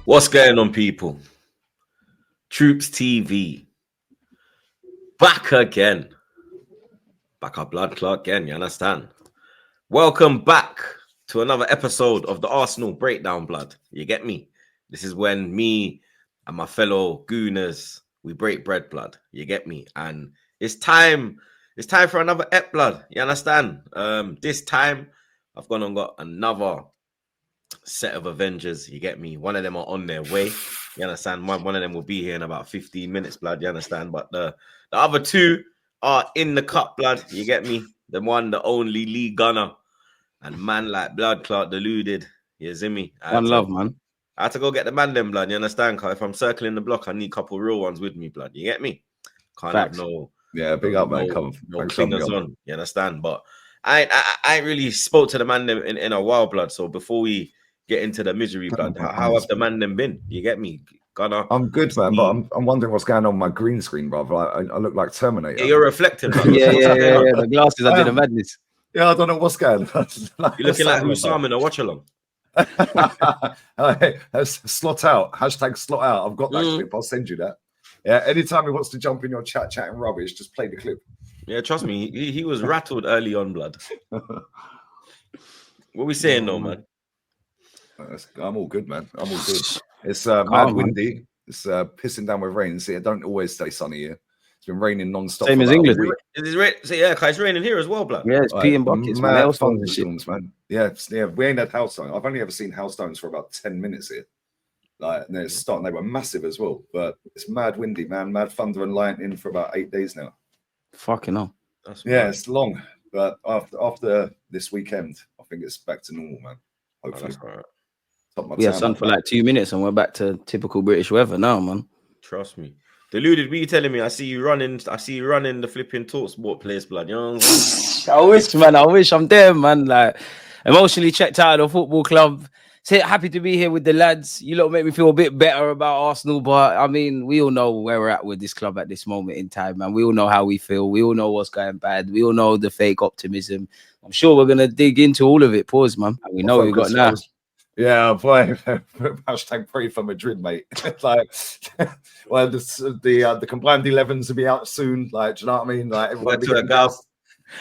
What's going on, people? TroopzTV. Back again. Back our blood clot again, you understand? Welcome back to another episode of the Arsenal Breakdown, blood. You get me? This is when me and my fellow gooners, we break bread, blood. You get me? And it's time for another ep, blood. You understand? This time, I've gone and got another set of Avengers. You get me? One of them are on their way. You understand? One of them will be here in about 15 minutes, blood. You understand? But the other two are in the cup, blood. You get me? The one, the only league gunner. And man like blood clot deluded. You see me? One love, man. I had to go get the man them, blood. You understand? Because if I'm circling the block, I need a couple real ones with me, blood. You get me? Can't Facts. have no... Yeah, big up, man. No clingers on. You understand? But I ain't really spoke to the man them in a while, blood. So before we get into the misery, blood, how have the man them been? You get me? Gunner. I'm good, man, but I'm wondering what's going on with my green screen, brother. I look like Terminator. Yeah, you're reflecting. yeah. The glasses are doing a madness. Yeah, I don't know what's going on. You're looking like Usama in a watch along. Slot out. Hashtag slot out. I've got that clip. I'll send you that. Yeah, anytime he wants to jump in your chatting rubbish, just play the clip. Yeah, trust me, he was rattled early on, blood. What we saying, though, man? I'm all good, man. I'm all good. It's mad windy. It's pissing down with rain. See, it don't always stay sunny here. It's been raining non-stop. Same as England. It's raining here as well, blood. Yeah, it's peeing buckets, man. Thunderstorms, man. Yeah, we ain't had hailstones. I've only ever seen hailstones for about 10 minutes here. Like, and it's starting. They were massive as well, but it's mad windy, man. Mad thunder and lightning for about 8 days now. Fucking hell. Yeah, it's long, but after this weekend, I think it's back to normal, man. Hopefully. We had sun for like 2 minutes, and we're back to typical British weather now, man. Trust me. Deluded, be telling me I see you running the flipping TalkSport place, blood. You know what I'm saying? I wish, man. I wish I'm there, man. Like, emotionally checked out of the football club. Happy to be here with the lads. You lot make me feel a bit better about Arsenal, but I mean, we all know where we're at with this club at this moment in time, man. We all know how we feel. We all know what's going bad. We all know the fake optimism. I'm sure we're gonna dig into all of it. Pause, man. And we know we've got now. Yeah, boy. Hashtag pray for Madrid, mate. Like, well, the combined 11s will be out soon. Like, do you know what I mean? Like, everyone be getting gas.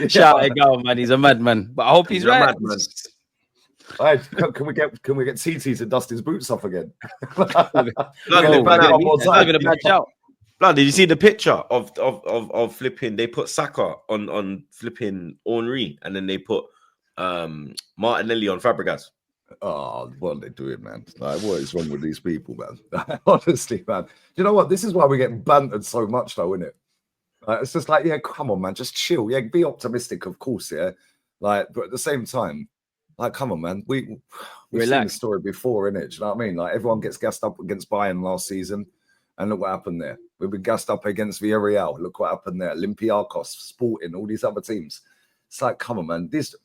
Shout out, go, man. He's a madman, but I hope he's right. Madman. Right, can we get TT to dust his boots off again? Not even a bad shout. Blood, did you see the picture of flipping? They put Saka on flipping Henry, and then they put Martinelli on Fabregas. Oh, what are they doing, man? Like, what is wrong with these people, man? Honestly, man. You know what? This is why we're getting bantered so much, though, isn't it? It's just like, yeah, come on, man, just chill. Yeah, be optimistic, of course, yeah. Like, but at the same time, like, come on, man. We've seen the story before, innit? Do you know what I mean? Like, everyone gets gassed up against Bayern last season, and look what happened there. We've been gassed up against Villarreal. Look what happened there. Olympiacos, Sporting, all these other teams. It's like, come on, man. It's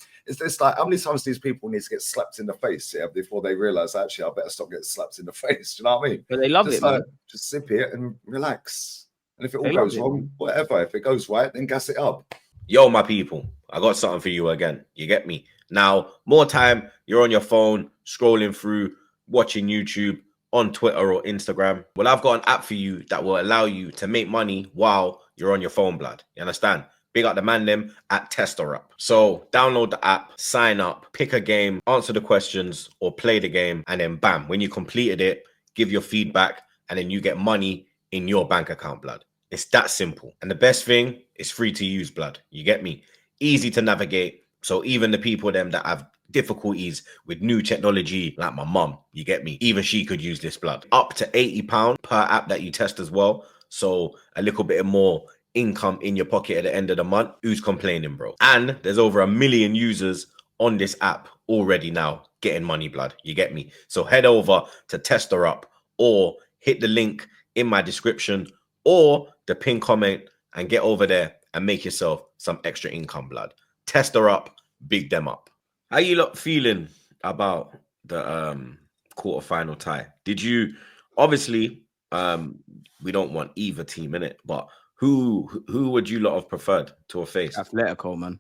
like, how many times these people need to get slapped in the face, yeah, before they realize, actually, I better stop getting slapped in the face. Do you know what I mean? But they love just it, man. Just sip it and relax. And if it all goes wrong, whatever. If it goes right, then gas it up. Yo, my people, I got something for you again. You get me? Now, more time, you're on your phone, scrolling through, watching YouTube, on Twitter or Instagram. Well, I've got an app for you that will allow you to make money while you're on your phone, blood. You understand? Big up the man them at Tester Up. So download the app, sign up, pick a game, answer the questions or play the game, and then bam, when you completed it, give your feedback, and then you get money in your bank account, blood. It's that simple. And the best thing, it's free to use, blood. You get me? Easy to navigate. So even the people them that have difficulties with new technology, like my mum, you get me? Even she could use this, blood. Up to £80 per app that you test as well. So a little bit more income in your pocket at the end of the month. Who's complaining, bro? And there's over 1 million users on this app already now getting money, blood. You get me? So head over to Tester Up or hit the link in my description or the pinned comment and get over there and make yourself some extra income, blood. Tester Up, big them up. How you lot feeling about the quarterfinal tie? Did you obviously we don't want either team in it, but who would you lot have preferred to have faced? Atletico, man.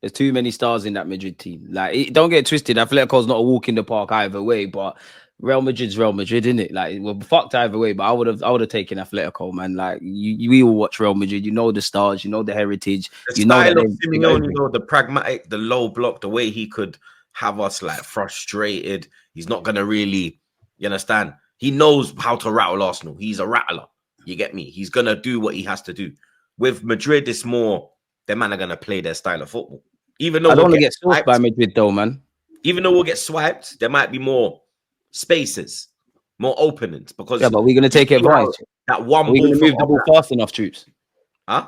There's too many stars in that Madrid team. Like, don't get twisted. Atletico's not a walk in the park either way, but Real Madrid's Real Madrid, isn't it? Like, we're fucked either way, but I would have taken Atletico, man. Like, we all watch Real Madrid. You know the stars, you know the heritage, The you know that style of they Simeone, you know, the pragmatic, the low block, the way he could have us like frustrated. He's not gonna really, you understand? He knows how to rattle Arsenal. He's a rattler. You get me? He's gonna do what he has to do. With Madrid, it's more the man are gonna play their style of football. Even though I don't we'll want to get get swiped by Madrid though, man. even though we'll get swiped, there might be more spaces, more openings because Yeah, but we're gonna take advantage. That one Are we ball gonna from move the ball fast enough, troops? Huh?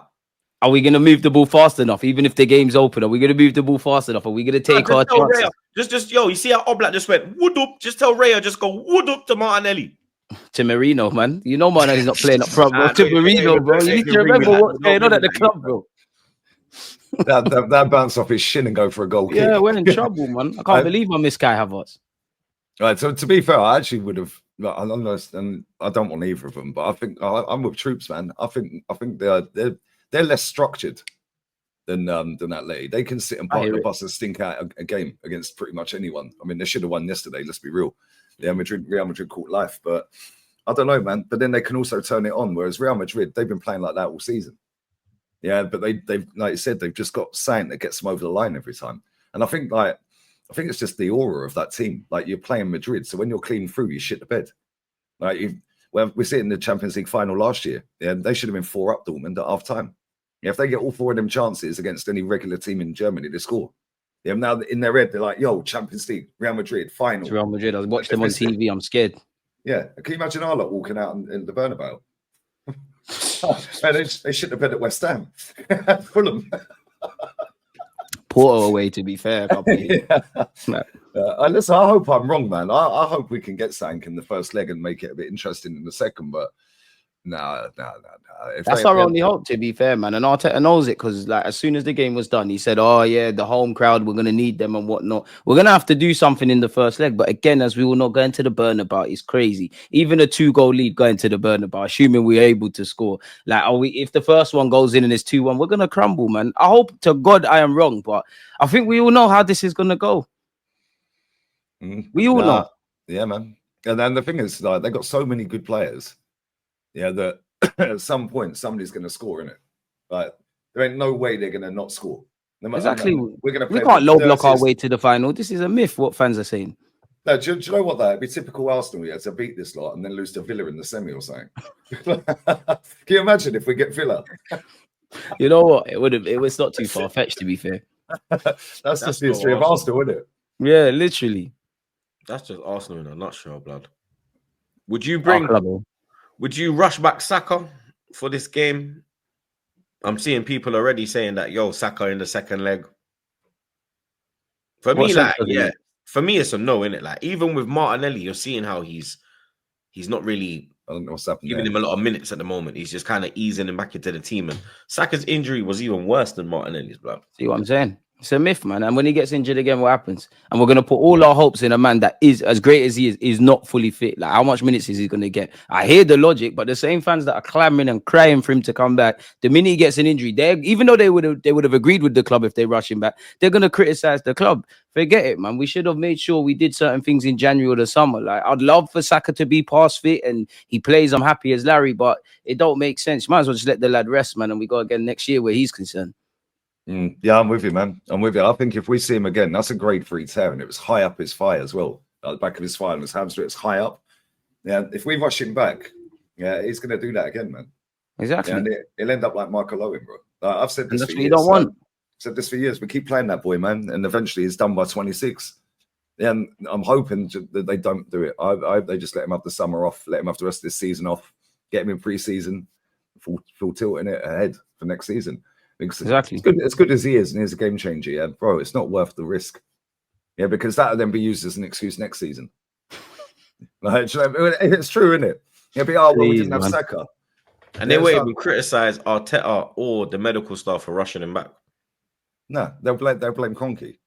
Are we gonna move the ball fast enough? Even if the game's open, are we gonna move the ball fast enough? Are we gonna take our chances? Just yo, you see how Oblak just went wood up? Just tell Raya, just go wood up to Martinelli. To Marino, man. You know Martinelli's not playing up front, bro. Nah, To no, Marino, bro. You need to remember what's going on at the club, bro. That bounce off his shin and go for a goal kick. Yeah, we're in trouble, man. I can't believe I missed Kai Havertz. Right, so to be fair, I actually would have. And I don't want either of them, but I think I'm with Troops, man. I think they're less structured than Atleti. They can sit and park the bus and stink out a game against pretty much anyone. I mean, they should have won yesterday. Let's be real. Real Madrid caught life, but I don't know, man. But then they can also turn it on. Whereas Real Madrid, they've been playing like that all season. Yeah, but they've like you said, they've just got something that gets them over the line every time. And I think it's just the aura of that team. Like, you're playing Madrid, so when you're clean through, you shit the bed. Like, we see it in the Champions League final last year. Yeah, they should have been 4 up Dortmund at half time. Yeah, if they get all 4 of them chances against any regular team in Germany, they score. Yeah, now in their head, they're like, yo, Champions League, Real Madrid, final. It's Real Madrid. I watched them on TV. I'm scared. Yeah. Can you imagine our lot walking out in the Bernabeu? They should have been at West Ham. Fulham. Porto away, to be fair. Yeah. Listen, I hope I'm wrong, man. I hope we can get something in the first leg and make it a bit interesting in the second, but no. That's our only hope, to be fair, man. And Arteta knows it, because like, as soon as the game was done, he said, oh yeah, the home crowd, we're going to need them and whatnot. We're going to have to do something in the first leg. But again, as we will not go into the Bernabeu, it's crazy. Even a 2-goal lead going to the Bernabeu, assuming we're able to score. Like, if the first one goes in and it's 2-1, we're going to crumble, man. I hope to God I am wrong, but I think we all know how this is going to go. We all know. Yeah, man. And then the thing is, like, they got so many good players. Yeah, that at some point somebody's going to score in it. Like, there ain't no way they're going to not score. Exactly. We can't low block our way to the final. This is a myth. What fans are saying. No, do you know what that? It'd be typical Arsenal, yeah, to beat this lot and then lose to Villa in the semi or something. Can you imagine if we get Villa? You know what? It was not too far fetched, to be fair. That's just the history of Arsenal, isn't it? Yeah, literally. That's just Arsenal in a nutshell, blood. Would you rush back Saka for this game? I'm seeing people already saying that, yo, Saka in the second leg. For me, for me, it's a no, innit? Like, even with Martinelli, you're seeing how he's not really giving him a lot of minutes at the moment. He's just kind of easing him back into the team. And Saka's injury was even worse than Martinelli's, blood. See what I'm saying? It's a myth, man. And when he gets injured again, what happens? And we're going to put all our hopes in a man that is, as great as he is not fully fit. Like, how much minutes is he going to get? I hear the logic, but the same fans that are clamoring and crying for him to come back, the minute he gets an injury, even though they would have agreed with the club if they rush him back, they're going to criticize the club. Forget it, man. We should have made sure we did certain things in January or the summer. Like, I'd love for Saka to be past fit and he plays. I'm happy as Larry, but it don't make sense. Might as well just let the lad rest, man, and we go again next year where he's concerned. Yeah, I'm with you, man. I'm with you. I think if we see him again, that's a grade 3 tear, and it was high up his thigh as well. At the back of his thigh and his hamstring, it's high up. Yeah, if we rush him back, yeah, he's going to do that again, man. Exactly. Yeah, and he'll end up like Michael Owen, bro. I've said this for years. You don't want. I've said this for years. We keep playing that boy, man, and eventually he's done by 26. Yeah, and I'm hoping that they don't do it. I hope they just let him have the summer off, let him have the rest of this season off, get him in pre-season, full tilt in it ahead for next season. Exactly. As good as he is, and he's a game changer, yeah, bro, it's not worth the risk. Yeah, because that'll then be used as an excuse next season. Like, it's true, isn't it? Yeah, but we didn't have Saka. And they won't even criticize Arteta or the medical staff for rushing him back. No, they'll blame Kroenke.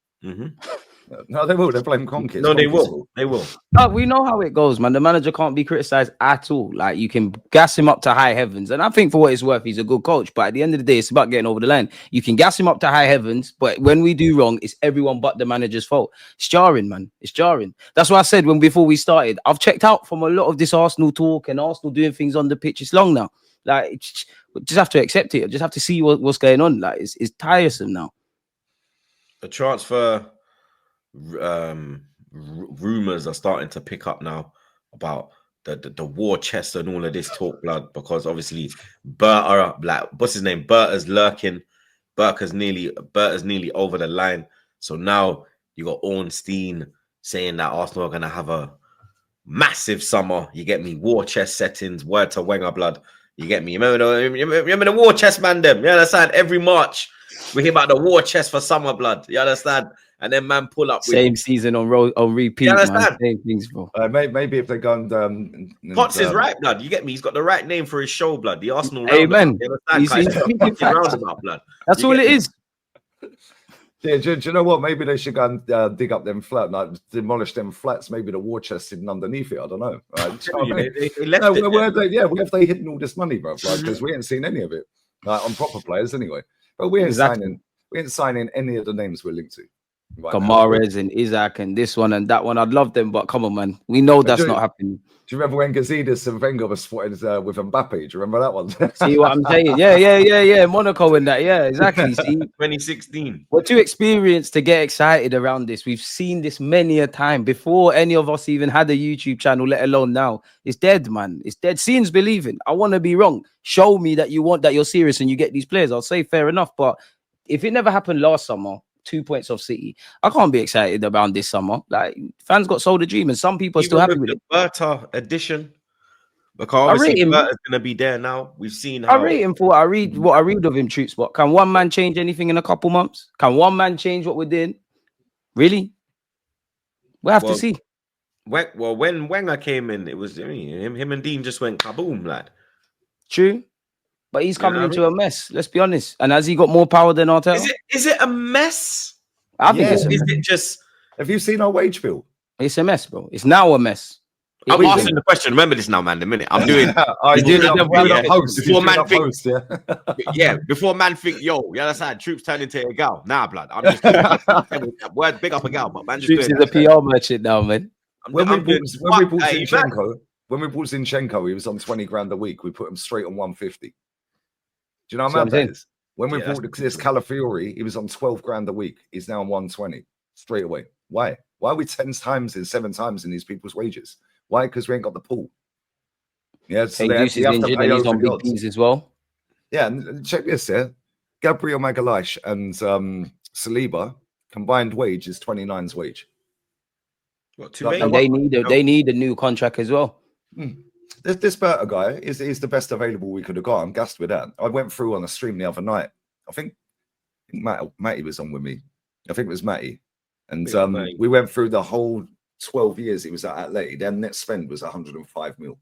No, they will. They blame Kroenke. No, they Kroenke's will. fault. They will. We know how it goes, man. The manager can't be criticized at all. Like, you can gas him up to high heavens, and I think for what it's worth, he's a good coach. But at the end of the day, it's about getting over the line. You can gas him up to high heavens, but when we do wrong, it's everyone but the manager's fault. It's jarring, man. It's jarring. That's why I said before we started, I've checked out from a lot of this Arsenal talk and Arsenal doing things on the pitch. It's long now. Like, just have to accept it. Just have to see what's going on. Like, it's tiresome now. The transfer rumors are starting to pick up now about the war chest and all of this talk, blood, because obviously Berta, like, what's his name? Berta's lurking. Berta's nearly over the line. So now you got Ornstein saying that Arsenal are gonna have a massive summer. You get me? War chest settings, word to Wenger, blood. You get me? Remember the war chest, man, them? You understand? Every March we hear about the war chest for summer, blood. You understand? And then man pull up with same season on repeat, man. Same things, bro. Maybe if they go and Potts is right, blood. You get me? He's got the right name for his show, blood. The Arsenal Amen. roundabout, blood. That's all it is. Yeah, do you know what? Maybe they should go and dig up them flats, like demolish them flats. Maybe the war chest hidden underneath it. I don't know. They left it. Where have they hidden all this money, bro? Because we ain't seen any of it on proper players anyway. But we ain't signing any of the names we're linked to. Right, Kamares and Isaac and this one and that one. I'd love them, but come on, man. We know that's not happening. Do you remember when Gazidis and Wenger were spotted with Mbappe? Do you remember that one? See what I'm saying? Yeah. Monaco and that. Yeah, exactly. See, 2016. We're too experienced to get excited around this. We've seen this many a time before any of us even had a YouTube channel, let alone now. It's dead, man. It's dead. Seeing's believing. I want to be wrong. Show me that you're serious and you get these players. I'll say fair enough. But if it never happened last summer, 2 points off City, I can't be excited around this summer. Like, fans got sold a dream, and some people are still happy with it. Berta edition, because obviously Berta's gonna be there now. We've seen how I rate him for what I read of him, Troops. But can one man change anything in a couple months? Can one man change what we're doing? Really? We'll have to see. Well, when Wenger came in, it was him and Dean just went kaboom, lad. True. But he's coming into a mess. Let's be honest. And has he got more power than Arteta? Is it a mess? I think it's is it just? Have you seen our wage bill? It's a mess, bro. It's now a mess. I'm asking the question. Remember this now, man. The minute I'm doing, before man think, before man think, yo, you understand? Troops turn into a gal. Nah, blood. I'm just word big up a gal, but man, Troops is a PR merchant now, man. When we bought Zinchenko, he was on 20 grand a week. We put him straight on 150. Do you know how mad that is? When we bought this Calafiori, he was on 12 grand a week. He's now on 120 straight away. Why? Why are we 7 times in these people's wages? Why? Because we ain't got the pool. Yeah, so they have to pay over on big fees as well. Yeah, and check this here. Gabriel Magalhaes and Saliba combined wage is 29's wage. What, they need a new contract as well. This Berta guy is the best available we could have got. I'm gassed with that. I went through on a stream the other night. I think Matty was on with me. I think it was Matty. And we went through the whole 12 years he was at Atleti. Their net spend was 105 mil.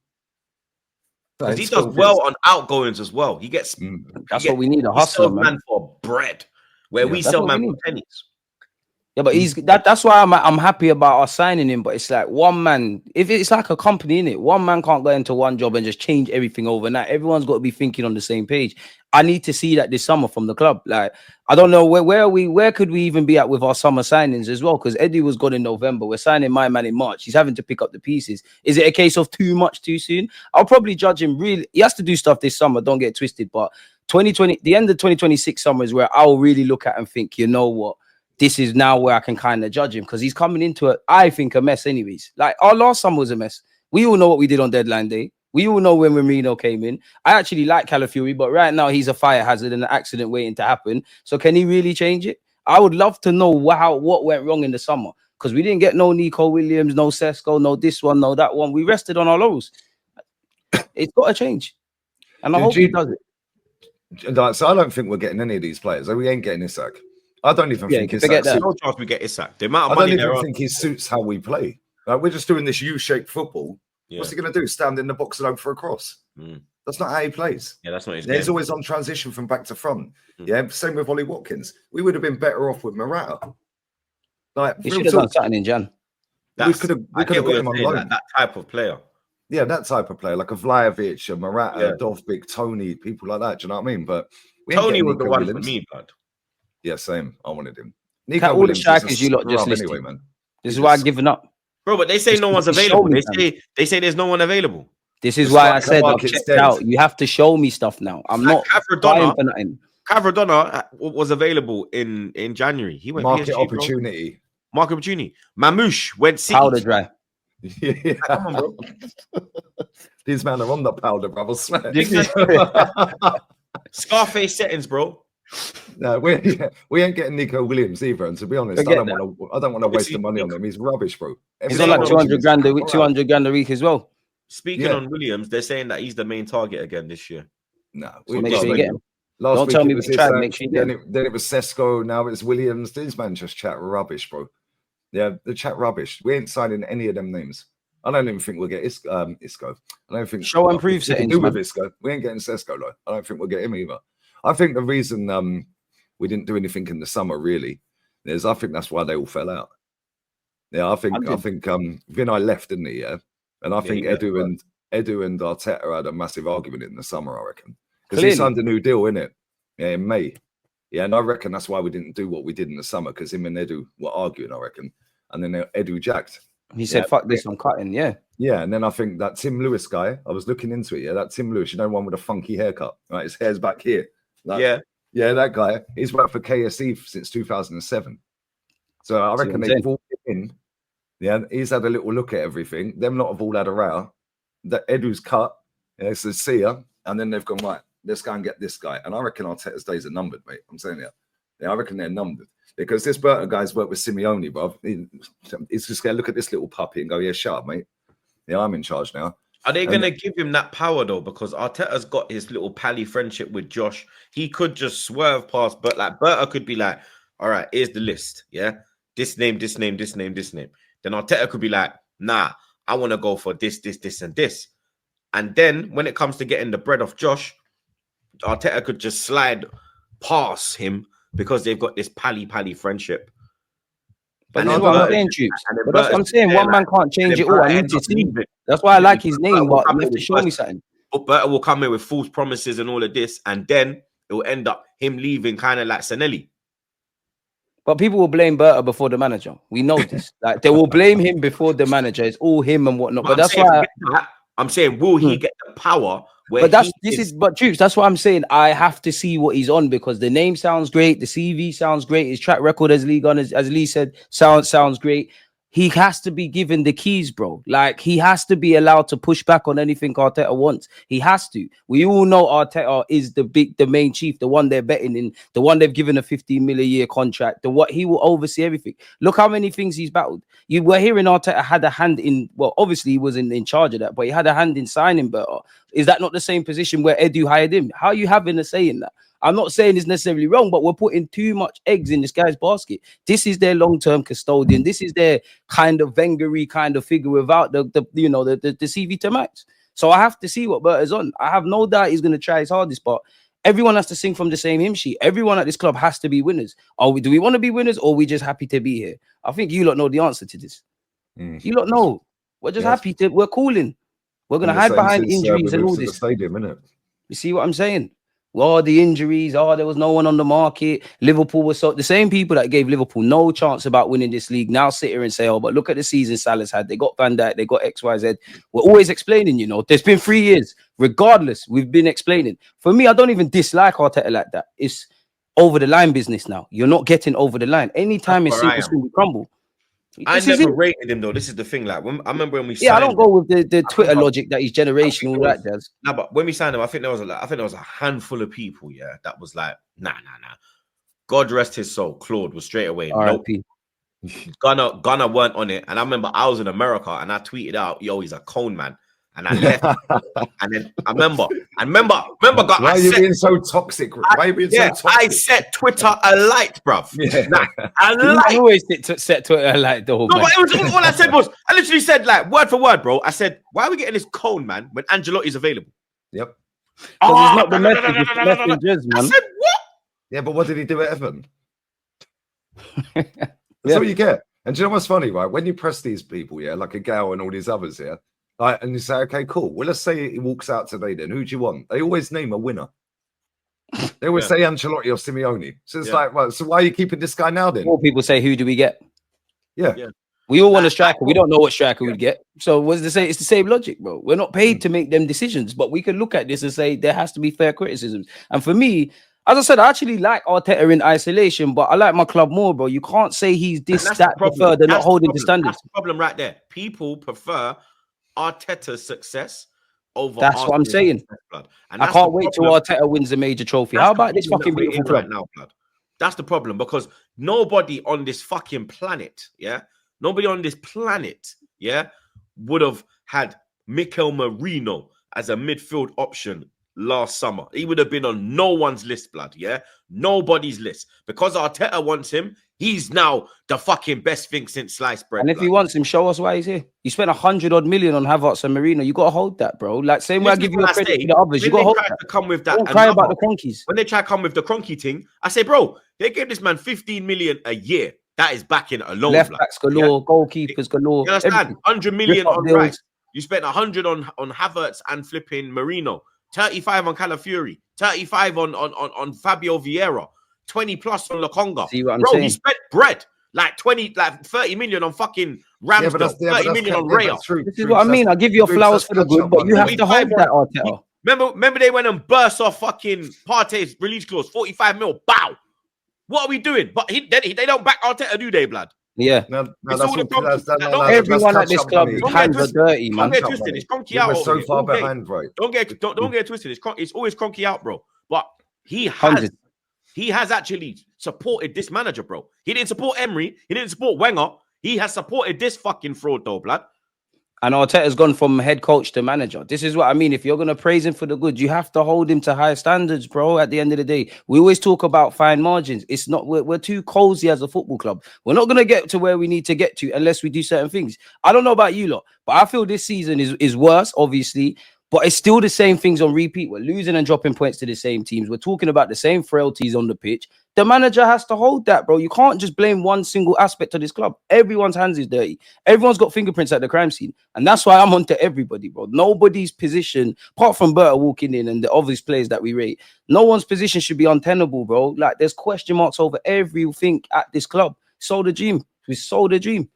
Because he does well on outgoings as well. He gets what we need, a hustler, man, for bread. Where we sell man for pennies. Yeah, but that's why I'm happy about us signing him. But it's like one man, if it's like a company, innit? One man can't go into one job and just change everything overnight. Everyone's got to be thinking on the same page. I need to see that this summer from the club. Like, I don't know where could we even be at with our summer signings as well? Because Eddie was gone in November. We're signing my man in March. He's having to pick up the pieces. Is it a case of too much too soon? I'll probably judge him really. He has to do stuff this summer. Don't get twisted. But 2020, the end of 2026 summer is where I'll really look at and think, you know what? This is now where I can kind of judge him, because he's coming into I think a mess anyways. Like, our last summer was a mess. We all know what we did on deadline day. We all know when Marino came in. I actually like Calafiori, but right now he's a fire hazard and an accident waiting to happen. So can he really change it? I would love to know what went wrong in the summer, because we didn't get no Nico Williams, no Sesko, no this one, no that one. We rested on our laurels. It's got to change. And I hope he does it. So I don't think we're getting any of these players. We ain't getting Isak. I don't even think Isak. No chance we get Isak. The amount of I money don't even think he suits how we play. Like, we're just doing this U-shaped football. Yeah. What's he going to do? Stand in the box and hope for a cross? That's not how he plays. Yeah, that's not his game. He's always on transition from back to front. Yeah, same with Ollie Watkins. We would have been better off with Morata. Like, He real should have done talk, something in Jan. we could have I get got what you're him on saying, loan. like that type of player. Yeah, that type of player, like a Vlahovic, a Morata, Yeah. Dovbyk, Tony, people like that. Do you know what I mean? But we ain't Tony getting was the Nico one Williams. for me, blood. Yeah, same. I wanted him. Cat, Nico all the Williams is a strikers you lot just scrub listed. anyway, man. This He's is why a I've given up. Bro, but they say no one's Just show available. me, They say there's no one available. This is The why I striker said I've market's checked dead. out. You have to show me stuff now. I'm Like not buying for nothing. Cavradonna was available in January. He went market PSG, opportunity. Bro. Market opportunity. Mamouche went City. Powder dry. Yeah. Come on, bro. These men are on the powder, brother. Swear. Scarface settings, bro. No, we ain't getting Nico Williams either. And to be honest, Forget I don't want to waste the money on him. He's rubbish, bro. He's Everything on like else 200 grand a week, 200 grand a week as well. Speaking on Williams, they're saying that he's the main target again this year. No, So make sure you get him. Last Don't week tell it me was we tried, Isak, make sure you get him. then it was Sesko, now it's Williams. These men just chat rubbish, bro. Yeah, they chat rubbish. We ain't signing any of them names. I don't even think we'll get Isco. I don't think Show and prove settings, do with man. Isco. We ain't getting Sesko though. I don't think we'll get him either. I think the reason we didn't do anything in the summer really is I think that's why they all fell out. Yeah, I think Vinay left, didn't he? Yeah, and I think Edu and Arteta had a massive argument in the summer. I reckon because he signed a new deal, innit? Yeah, in May. Yeah, and I reckon that's why we didn't do what we did in the summer because him and Edu were arguing. I reckon, and then Edu jacked. He said, "Fuck this, I'm cutting." Yeah. Yeah, and then I think that Tim Lewis guy, I was looking into it. Yeah, that Tim Lewis, you know, one with a funky haircut, right? His hair's back here. Like, yeah, that guy. He's worked for KSE since 2007. So I reckon they brought him in. Yeah, he's had a little look at everything. Them lot have all had a row. That Edu's cut. Yeah, so see ya, and then they've gone right. Let's go and get this guy. And I reckon Arteta's days are numbered, mate. I'm saying it. Yeah, I reckon they're numbered. Because this Berta guy's worked with Simeone, bro. He's just going to look at this little puppy and go, yeah, shut up, mate. Yeah, I'm in charge now. Are they going to give him that power, though? Because Arteta's got his little pally friendship with Josh. He could just swerve past, but like Berta could be like, all right, here's the list. Yeah, this name, this name, this name, this name. Then Arteta could be like, nah, I want to go for this, this, this, and this. And then when it comes to getting the bread off Josh, Arteta could just slide past him because they've got this pally friendship. But that's what I'm saying, Troops. But that's what I'm saying. One man can't change it all. I need to see. That's why I like his name, but you have to show me something. But Berta will come in with false promises and all of this, and then it will end up him leaving kind of like Sanelli. But people will blame Berta before the manager. We know this. Like they will blame him before the manager. It's all him and whatnot. But that's why I'm saying, will he get the power? But Troops, that's what I'm saying. I have to see what he's on because the name sounds great, the CV sounds great, his track record as league on, as Lee said, sounds great. He has to be given the keys, bro. Like he has to be allowed to push back on anything Arteta wants. He has to. We all know Arteta is the main chief, the one they're betting in, the one they've given a 15 million a year contract, he will oversee everything. Look how many things he's battled. You were hearing Arteta had a hand in, well, obviously he wasn't in charge of that, but he had a hand in signing Berta. Is that not the same position where Edu hired him? How are you having a say in that? I'm not saying it's necessarily wrong, but we're putting too much eggs in this guy's basket. This is their long-term custodian. This is their kind of Wenger-y kind of figure without the CV to match. So I have to see what Berta's on. I have no doubt he's going to try his hardest, but everyone has to sing from the same hymn sheet. Everyone at this club has to be winners. Do we want to be winners or are we just happy to be here? I think you lot know the answer to this. You lot know. We're just happy to, we're cooling. We're going to hide behind injuries and all this. Stadium, innit? You see what I'm saying? Well, the injuries, there was no one on the market. Liverpool was the same people that gave Liverpool no chance about winning this league now sit here and say, but look at the season Salah's had. They got Van Dijk, they got XYZ. We're always explaining, there's been 3 years. Regardless, we've been explaining. For me, I don't even dislike Arteta like that. It's over the line business now. You're not getting over the line. Anytime it's simple, we crumble. I never rated him though. This is the thing. Like I remember when we signed I don't go with the Twitter logic that he's generational. That does. No, but when we signed him, I think there was a handful of people. Yeah, that was like, nah. God rest his soul. Claude was straight away. R.I.P. Gunner weren't on it. And I remember I was in America and I tweeted out, "Yo, he's a cone man." And I left. And then I remember, God, why are you being so toxic? Why are you being so toxic? I set Twitter alight, bruv. I always set Twitter alight, though. No, but it was all I said was, I literally said, like, word for word, bro. I said, why are we getting this cone, man, when Ancelotti's available? Yep. Because it's not the message, it's the messengers, man. I said, what? Yeah, but what did he do at Everton? That's all you get. And do you know what's funny, right? When you press these people, yeah, like a Gal and all these others, yeah, like, and you say, okay, cool. Well, let's say he walks out today. Then who do you want? They always name a winner. They always say Ancelotti or Simeone. So it's like, well, so why are you keeping this guy now then? More people say, who do we get? Yeah. We all want a striker. We don't know what striker we'd get. So what's the say? It's the same logic, bro. We're not paid to make them decisions, but we can look at this and say there has to be fair criticisms. And for me, as I said, I actually like Arteta in isolation, but I like my club more, bro. You can't say he's this, that, preferred. They're not holding the standards. That's the problem right there. People prefer Arteta's success over. That's what I'm saying. Blood. And I can't wait till Arteta wins a major trophy. How about this fucking beautiful club right now, blood? That's the problem, because nobody on this fucking planet, nobody on this planet, would have had Mikel Merino as a midfield option last summer. He would have been on no one's list, blood, nobody's list. Because Arteta wants him, he's now the fucking best thing since sliced bread. And if he wants him, show us why he's here. You spent 100-odd million on Havertz and Marino. You got to hold that, bro. Like, same way I give you a credit to the others, you got to hold that. Come with that. Don't cry about the Cronkies. When they try to come with the Cronky thing, I say, bro, they gave this man 15 million a year. That is backing alone. Left backs galore, goalkeepers galore. You understand? 100 million on Rice. You spent 100 on Havertz and flipping Marino. 35 on Calafiori. 35 on Fabio Vieira. 20 plus on Lokonga. See what I'm bro, saying? he spent bread. Like 30 million on fucking Ramsdale. 30 million on Raya. This is what I mean. I give you your flowers for the good, but you have to hold that, Arteta. Remember they went and burst off fucking Partey's release clause. 45 mil. Bow. What are we doing? But they don't back Arteta, do they, blood? Yeah. Everyone at this club hands are dirty, man. Don't get twisted. It's Kroenke out. We're so far behind, bro. Don't get twisted. It's always Kroenke out, bro. But he has actually supported this manager, bro. He didn't support Emery. He didn't support Wenger. He has supported this fucking fraud, though, blood. And Arteta's gone from head coach to manager. This is what I mean. If you're going to praise him for the good, you have to hold him to high standards, bro. At the end of the day, we always talk about fine margins. It's not, we're too cozy as a football club. We're not going to get to where we need to get to unless we do certain things. I don't know about you lot, but I feel this season is worse, obviously. But it's still the same things on repeat. We're losing and dropping points to the same teams. We're talking about the same frailties on the pitch. The manager has to hold that, bro. You can't just blame one single aspect of this club. Everyone's hands is dirty. Everyone's got fingerprints at the crime scene. And that's why I'm on to everybody, bro. Nobody's position, apart from Berta walking in and the obvious players that we rate, no one's position should be untenable, bro. Like, there's question marks over everything at this club. Sold a dream. We sold a dream.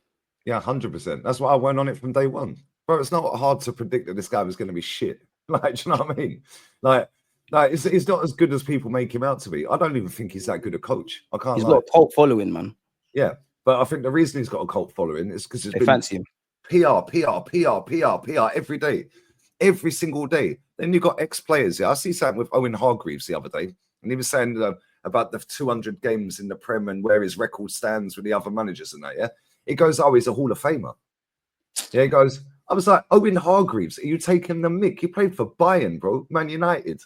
Yeah, 100%. That's why I went on it from day one. Bro, it's not hard to predict that this guy was going to be shit. Like, do you know what I mean? Like it's not as good as people make him out to be. I don't even think he's that good a coach. I can't. He's got a cult following, man. Yeah, but I think the reason he's got a cult following is because they fancy him. PR every day, every single day. Then you've got ex-players. Yeah, I see something with Owen Hargreaves the other day, and he was saying about the 200 games in the Prem and where his record stands with the other managers and that. Yeah, he goes, "Oh, he's a Hall of Famer." Yeah, he goes. I was like, Owen Hargreaves, are you taking the mick? He played for Bayern, bro, Man United.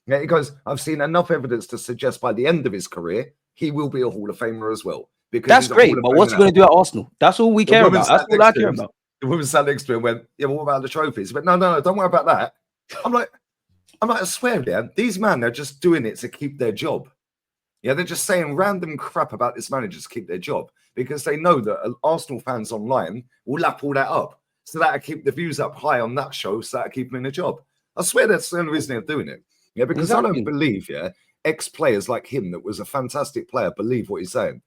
Yeah, he goes, I've seen enough evidence to suggest by the end of his career, he will be a Hall of Famer as well. Because that's great, but what's he going to do at Arsenal? That's all we care about. That's all I care about. The woman sat next to him and went, yeah, but what about the trophies? But no, don't worry about that. I'm like, I swear, yeah, these men are just doing it to keep their job. Yeah, they're just saying random crap about this manager to keep their job because they know that Arsenal fans online will lap all that up. So that'll keep the views up high on that show, so that'll keep him in a job. I swear that's the only reason they're doing it. Yeah, because I don't believe, ex-players like him that was a fantastic player believe what he's saying.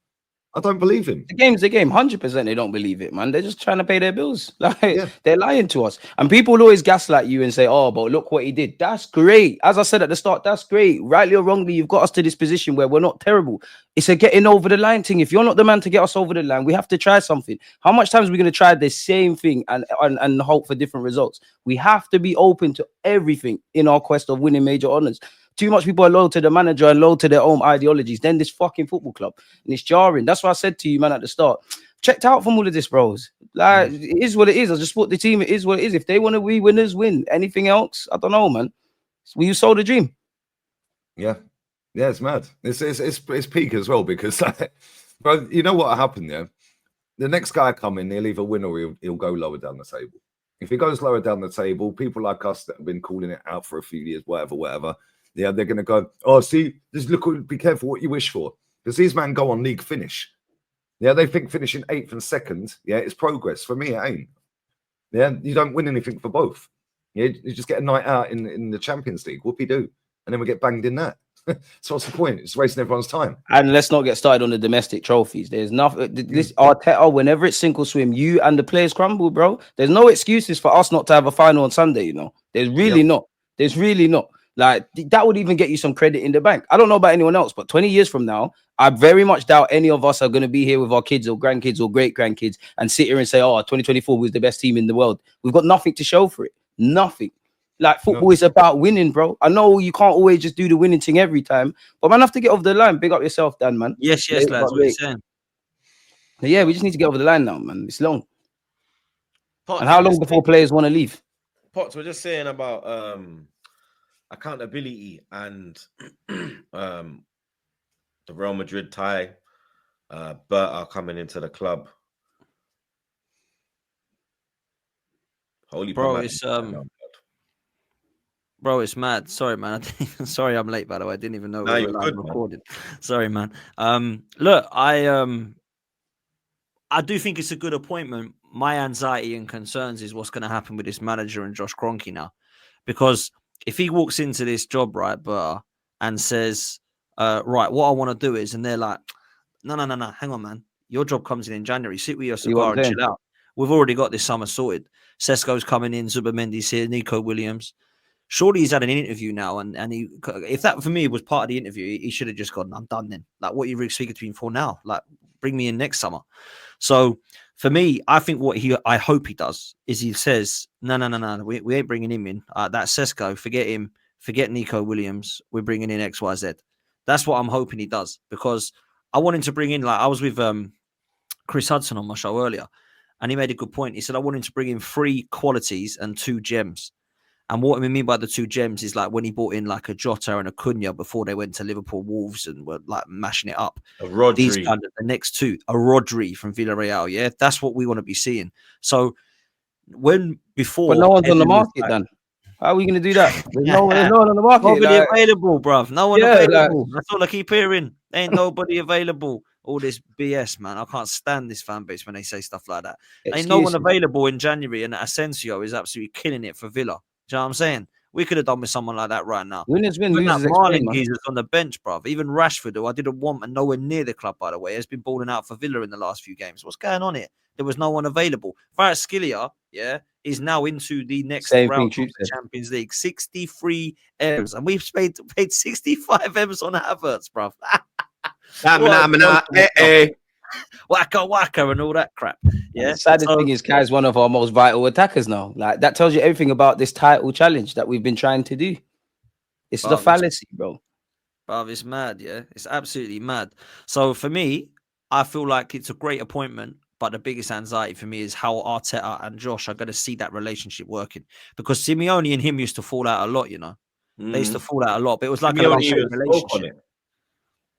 I don't believe him. The game's the game. 100% they don't believe it, man. They're just trying to pay their bills. They're lying to us. And people always gaslight you and say, oh, but look what he did. That's great. As I said at the start, that's great. Rightly or wrongly, you've got us to this position where we're not terrible. It's a getting over the line thing. If you're not the man to get us over the line, we have to try something. How much times are we going to try the same thing and hope for different results? We have to be open to everything in our quest of winning major honors. Too much people are loyal to the manager and loyal to their own ideologies. Then this fucking football club. And it's jarring. That's why I said to you, man, at the start. Checked out from all of this, bros. Like, it is what it is. I just put the team, it is what it is. If they want to be winners, win. Anything else? I don't know, man. You sold a dream. Yeah. Yeah, it's mad. It's peak as well because, bro, you know what happened there? The next guy coming, he'll either win or he'll go lower down the table. If he goes lower down the table, people like us that have been calling it out for a few years, whatever. Yeah, they're going to go, oh, see, just look, be careful what you wish for. Because these men go on league finish. Yeah, they think finishing 8th and 2nd, yeah, it's progress. For me, it ain't. Yeah, you don't win anything for both. Yeah, you just get a night out in the Champions League. Whoopie do, and then we get banged in that. So what's the point? It's wasting everyone's time. And let's not get started on the domestic trophies. There's nothing. This Arteta, whenever it's sink or swim, you and the players crumble, bro. There's no excuses for us not to have a final on Sunday. You know, there's really not. There's really not. Like that would even get you some credit in the bank. I don't know about anyone else, but 20 years from now, I very much doubt any of us are going to be here with our kids or grandkids or great grandkids and sit here and say, "Oh, 2024 was the best team in the world." We've got nothing to show for it. Nothing. Like football is about winning, bro. I know you can't always just do the winning thing every time, but man, have to get over the line. Big up yourself, Dan, man. Yes, lads. What are you saying? Yeah, we just need to get over the line now, man. It's long. Potts, and how long before players want to leave? Potts, we're just saying about accountability and the Real Madrid tie. Berta coming into the club. Holy bro, it's mad. Sorry, man. Sorry, I'm late. By the way, I didn't even know we were live recording. Sorry, man. Look, I do think it's a good appointment. My anxiety and concerns is what's going to happen with this manager and Josh Kroenke now, because if he walks into this job, right, Berta, and says, "Right, what I want to do is," and they're like, "No, hang on, man. Your job comes in January. Sit with your cigar and chill out. We've already got this summer sorted. Sesko's coming in, Zubamendi's here, Nico Williams." Surely he's had an interview now, and he, if that for me was part of the interview, he should have just gone, "I'm done then. Like, what are you speaking to me for now? Like, bring me in next summer." So for me, I think I hope he does is he says, "No, we ain't bringing him in. That Sesko, forget him, forget Nico Williams. We're bringing in X, Y, Z." That's what I'm hoping he does, because I want him to bring in, like I was with Chris Hudson on my show earlier, and he made a good point. He said, "I want him to bring in 3 qualities and 2 gems." And what I mean by the 2 gems is like when he brought in like a Jota and a Cunha before they went to Liverpool Wolves and were like mashing it up. A Rodri. These kind of the next 2, a Rodri from Villarreal. Yeah, that's what we want to be seeing. So before, but no one's on the market, then. How are we going to do that? There's no one on the market. Nobody available, bruv. No one available. That's all I keep hearing. Ain't nobody available. All this BS, man. I can't stand this fan base when they say stuff like that. Ain't no one available in January, and Asensio is absolutely killing it for Villa. Do you know what I'm saying? We could have done with someone like that right now. Winners win, losers explain, man. He's on the bench, bruv. Even Rashford, who I didn't want and nowhere near the club, by the way, has been balling out for Villa in the last few games. What's going on here? There was no one available. Kvaratskhelia, is now into the next round of the Champions League. 63 M's. And we've paid 65 M's on Havertz, bruv. Waka and all that crap. Yeah. The saddest thing is Kai's one of our most vital attackers now. Like, that tells you everything about this title challenge that we've been trying to do. It's the fallacy, bro. Bruv, it's mad, yeah. It's absolutely mad. So for me, I feel like it's a great appointment, but the biggest anxiety for me is how Arteta and Josh are going to see that relationship working. Because Simeone and him used to fall out a lot, you know. They used to fall out a lot, but it was like a love-hate relationship.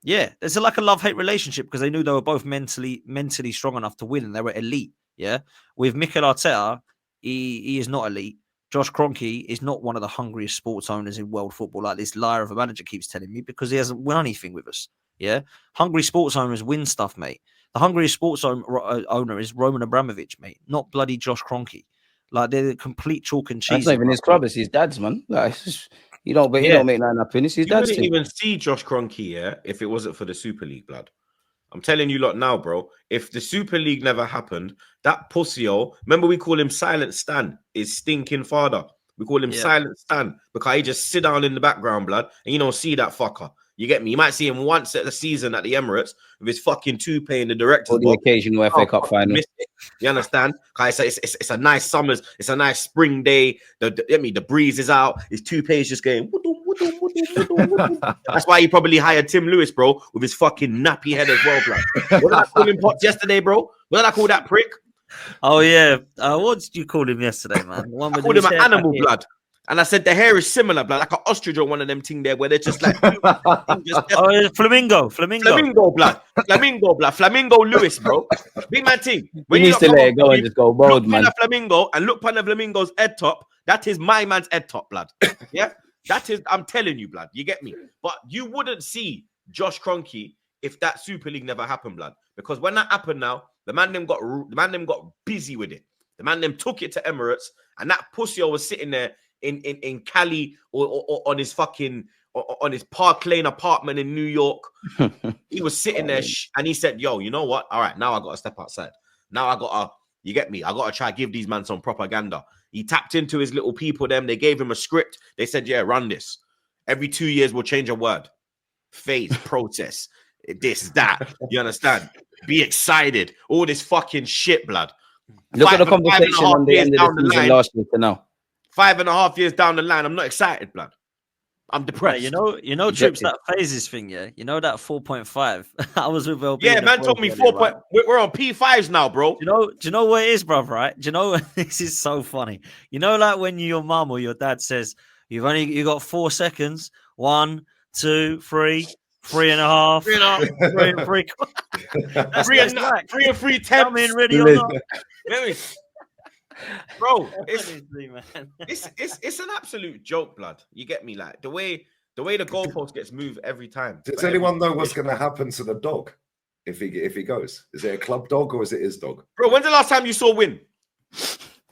Yeah, there's like a love-hate relationship because they knew they were both mentally strong enough to win and they were elite. Yeah, with Mikel Arteta, he is not elite. Josh Kroenke is not one of the hungriest sports owners in world football, like this liar of a manager keeps telling me, because he hasn't won anything with us. Yeah, hungry sports owners win stuff, mate. The hungriest sports owner is Roman Abramovich, mate, not bloody Josh Kroenke. Like, they're the complete chalk and cheese. That's not even his club; it's his dad's, man. Like, you don't make nothing happen. It's his dad's thing. You thing. wouldn't even see Josh Kroenke, if it wasn't for the Super League, blood. I'm telling you lot now, bro. If the Super League never happened, that pussy-o, remember we call him Silent Stan, is stinking father. We call him Silent Stan because he just sit down in the background, blood, and you don't see that fucker. You get me? You might see him once at the season at the Emirates with his fucking toupee in the director's box. The occasional FA Cup final. You understand? It's a nice summer's, it's a nice spring day. The breeze is out. His toupee is just going. That's why he probably hired Tim Lewis, bro, with his fucking nappy head as well, blood. What did I call him Potts yesterday, bro? What did I call that prick? Oh yeah. What did you call him yesterday, man? I called him an animal, blood. And I said the hair is similar, blood, like an ostrich or one of them thing there where they're just like Flamingo, blood. Flamingo Lewis, bro. Big man thing. When he needs to let it go and just go bold, man. Flamingo and look upon the flamingo's head top. That is my man's head top, blood. Yeah, that is. I'm telling you, blood. You get me? But you wouldn't see Josh Kroenke if that Super League never happened, blood. because when that happened now, the man them got busy with it. The man them took it to Emirates, and that pussy was sitting there in Cali or on his fucking on his Park Lane apartment in New York. He was sitting there and he said, yo, you know what? All right, now I got to step outside. Now I got to, you get me? I got to try to give these men some propaganda. He tapped into his little people, them. They gave him a script. They said, yeah, run this. Every 2 years, we'll change a word. Phase, process, this, that. You understand? Be excited. All this fucking shit, blood. Look at the conversation on the end of the season last year to now. 5.5 years down the line, I'm not excited, blood. I'm depressed. Yeah, you know, Troops, that phases thing, yeah? You know that 4.5? I was with LB. Yeah, man told me 4. Right? We're on P5s now, bro. Do you know what it is, bruv, right? Do you know, this is so funny. You know, like when your mum or your dad says, you got 4 seconds. 1, 2, 3, 3.5, 3 and 3. 3 and 3 tenths. Come in ready or not. Bro, it's an absolute joke, blood. You get me? Like the way the goalpost gets moved every time. Does anyone know what's going to happen to the dog if he goes? Is it a club dog or is it his dog? Bro, when's the last time you saw Win?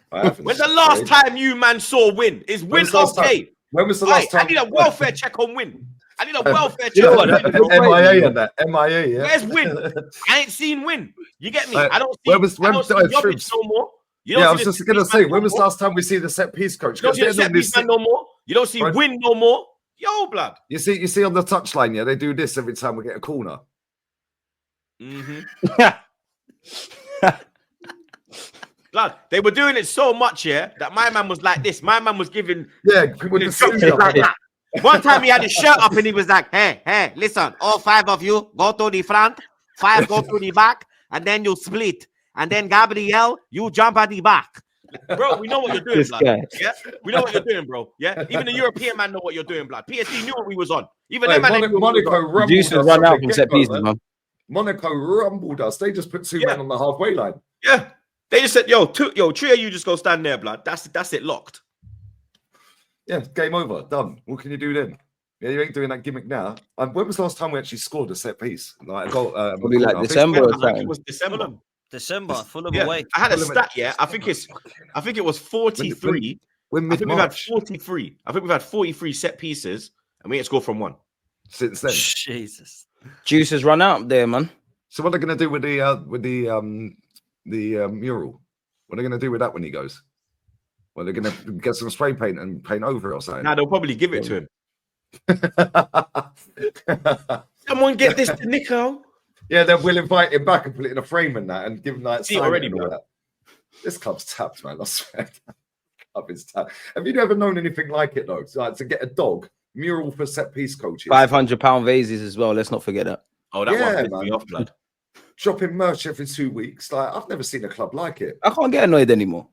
When's the last time you man saw Win? Is Win okay? When was the last time? I need a welfare check on Win. I need a welfare check. You know what? MIA and that. MIA, yeah. Where's Win? I ain't seen Win. You get me? I don't see. I don't see Jobbage no more. I was just gonna say, when was the last time we see the set piece coach? You don't see the set piece man no more. You don't see Win no more. Yo, blood. You see on the touchline, yeah, they do this every time we get a corner. Blood, they were doing it so much, yeah, that my man was like this. My man was giving with the like that. One time he had his shirt up and he was like, hey, listen, all 5 of you go to the front, 5 go to the back, and then you split. And then Gabriel, you jump at the back. Bro, we know what you're doing, blood. Yeah, we know what you're doing, bro. Yeah, even the European man know what you're doing, blood. PSG knew what we was on. Even them man Monaco rumbled us. Run out from set pieces, man. Monaco rumbled us. They just put 2 men on the halfway line. Yeah, they just said, yo, 3 of you just go stand there, blood. That's it, locked. Yeah, game over, done. What can you do then? Yeah, you ain't doing that gimmick now. When was the last time we actually scored a set piece? Like a goal, probably like December or something. It was December. Fulham away. I had a stat, yeah. I think it was 43. I think we've had 43. I think we've had 43 set pieces, and we ain't scored from 1 since then. Jesus, juice has run out there, man. So what are they going to do with the mural? What are they going to do with that when he goes? Well, they're going to get some spray paint and paint over it or something. Nah, they'll probably give it to him. Someone get this to Nico. Yeah, then we'll invite him back and put it in a frame and that, and give him like. See already, bro. This club's tapped, man. I swear, club is tapped. Have you ever known anything like it though? So, like, to get a dog mural for set piece coaches, £500 vases as well. Let's not forget that. Oh, that one pissed me off, blood. Dropping merch every 2 weeks. Like, I've never seen a club like it. I can't get annoyed anymore.